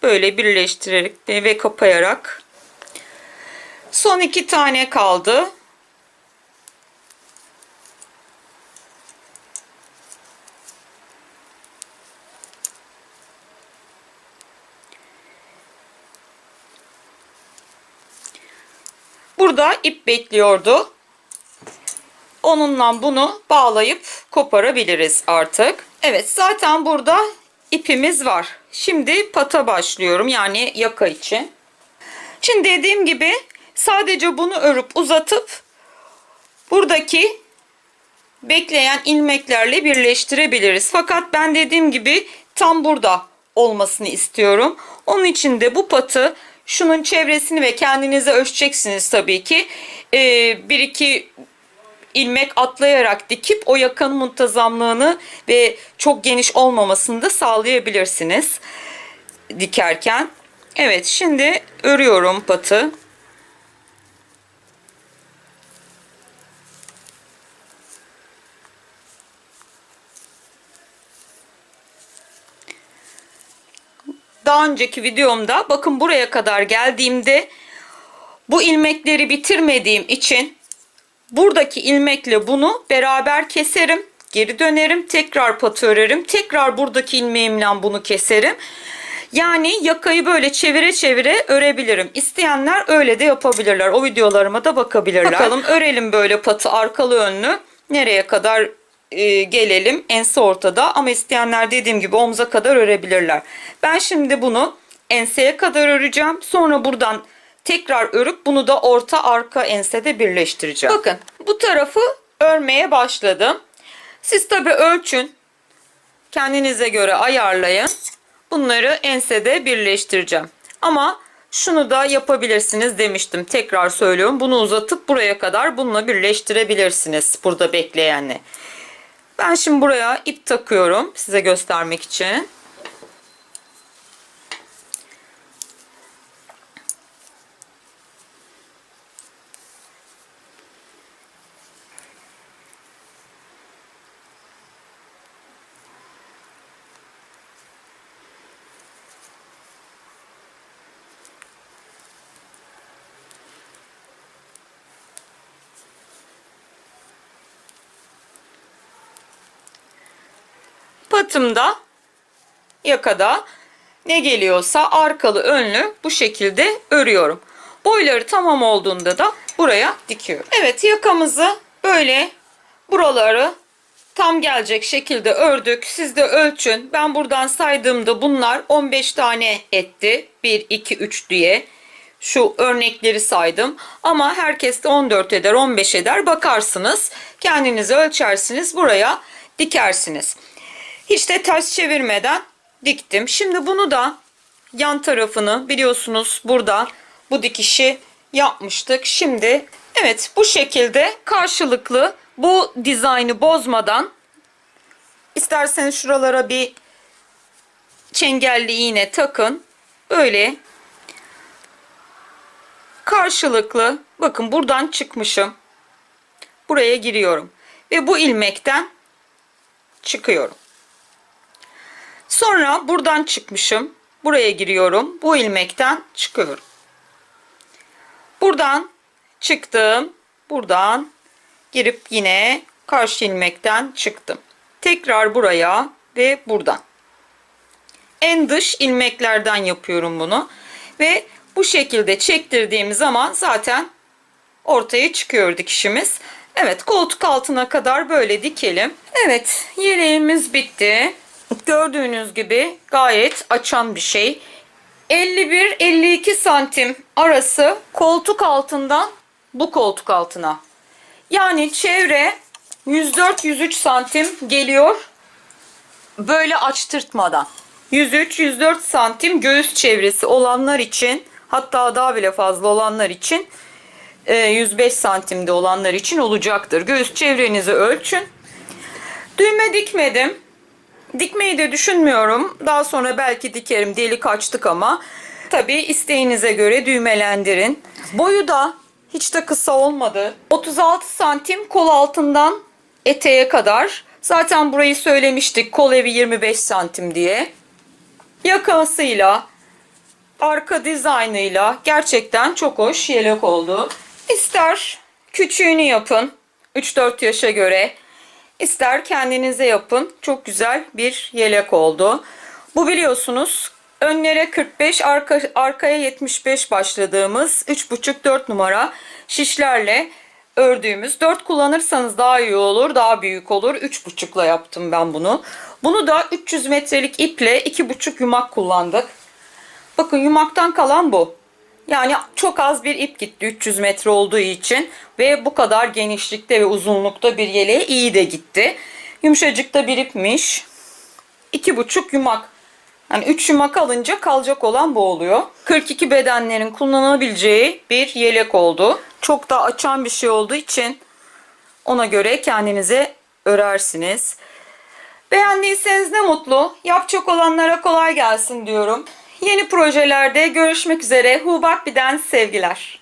böyle birleştirerek ve kapayarak, son 2 tane kaldı. Burada ip bekliyordu. Onunla bunu bağlayıp koparabiliriz artık. Evet, zaten burada ipimiz var. Şimdi pata başlıyorum, yani yaka için. Şimdi dediğim gibi sadece bunu örüp uzatıp buradaki bekleyen ilmeklerle birleştirebiliriz. Fakat ben dediğim gibi tam burada olmasını istiyorum. Onun için de bu patı, şunun çevresini ve kendinize ölçeceksiniz tabii ki. 1-2 ilmek atlayarak dikip o yakanın muntazamlığını ve çok geniş olmamasını da sağlayabilirsiniz dikerken. Evet, şimdi örüyorum patı. Daha önceki videomda bakın buraya kadar geldiğimde bu ilmekleri bitirmediğim için buradaki ilmekle bunu beraber keserim. Geri dönerim. Tekrar patı örerim. Tekrar buradaki ilmeğimle bunu keserim. Yani yakayı böyle çevire çevire örebilirim. İsteyenler öyle de yapabilirler. O videolarıma da bakabilirler. Bakalım örelim böyle patı arkalı önlü. Nereye kadar gelelim? Ense ortada ama isteyenler dediğim gibi omza kadar örebilirler. Ben şimdi bunu enseye kadar öreceğim. Sonra buradan tekrar örüp bunu da orta arka ensede birleştireceğim. Bakın bu tarafı örmeye başladım. Siz tabi ölçün. Kendinize göre ayarlayın. Bunları ensede birleştireceğim. Ama şunu da yapabilirsiniz demiştim. Tekrar söylüyorum. Bunu uzatıp buraya kadar bununla birleştirebilirsiniz. Burada bekleyenle. Ben şimdi buraya ip takıyorum. Size göstermek için. Patımda yakada ne geliyorsa arkalı önlü bu şekilde örüyorum. Boyları tamam olduğunda da buraya dikiyorum. Evet, yakamızı böyle buraları tam gelecek şekilde ördük. Siz de ölçün. Ben buradan saydığımda bunlar 15 tane etti. 1, 2, 3 diye. Şu örnekleri saydım. Ama herkes de 14 eder, 15 eder. Bakarsınız. Kendinizi ölçersiniz. Buraya dikersiniz. Hiç de ters çevirmeden diktim. Şimdi bunu da yan tarafını biliyorsunuz burada bu dikişi yapmıştık. Şimdi evet bu şekilde karşılıklı bu dizaynı bozmadan isterseniz şuralara bir çengelli iğne takın. Böyle karşılıklı bakın buradan çıkmışım. Buraya giriyorum ve bu ilmekten çıkıyorum. Sonra buradan çıkmışım. Buraya giriyorum. Bu ilmekten çıkıyorum. Buradan çıktım. Buradan girip yine karşı ilmekten çıktım. Tekrar buraya ve buradan. En dış ilmeklerden yapıyorum bunu. Ve bu şekilde çektirdiğim zaman zaten ortaya çıkıyor dikişimiz. Evet, koltuk altına kadar böyle dikelim. Evet, yeleğimiz bitti. Gördüğünüz gibi gayet açan bir şey. 51-52 santim arası koltuk altından bu koltuk altına. Yani çevre 104-103 santim geliyor. Böyle açtırtmadan. 103-104 santim göğüs çevresi olanlar için, hatta daha bile fazla olanlar için 105 santimde olanlar için olacaktır. Göğüs çevrenizi ölçün. Düğme dikmedim. Dikmeyi de düşünmüyorum. Daha sonra belki dikerim. Delik açtık ama. Tabii isteğinize göre düğmelendirin. Boyu da hiç de kısa olmadı. 36 santim kol altından eteğe kadar. Zaten burayı söylemiştik. Kol evi 25 santim diye. Yakasıyla, arka dizaynıyla gerçekten çok hoş yelek oldu. İster küçüğünü yapın 3-4 yaşa göre. İster kendinize yapın. Çok güzel bir yelek oldu. Bu biliyorsunuz önlere 45, arkaya 75 başladığımız 3,5-4 numara şişlerle ördüğümüz. 4 kullanırsanız daha iyi olur. Daha büyük olur. 3,5'la yaptım ben bunu. Bunu da 300 metrelik iple 2,5 yumak kullandık. Bakın yumaktan kalan bu. Yani çok az bir ip gitti 300 metre olduğu için ve bu kadar genişlikte ve uzunlukta bir yeleğe iyi de gitti. Yumuşacık da bir ipmiş. 2,5 yumak. Yani 3 yumak alınca kalacak olan bu oluyor. 42 bedenlerin kullanabileceği bir yelek oldu. Çok da açan bir şey olduğu için ona göre kendinize örersiniz. Beğendiyseniz ne mutlu. Yapacak olanlara kolay gelsin diyorum. Yeni projelerde görüşmek üzere. Hubakbi'den sevgiler.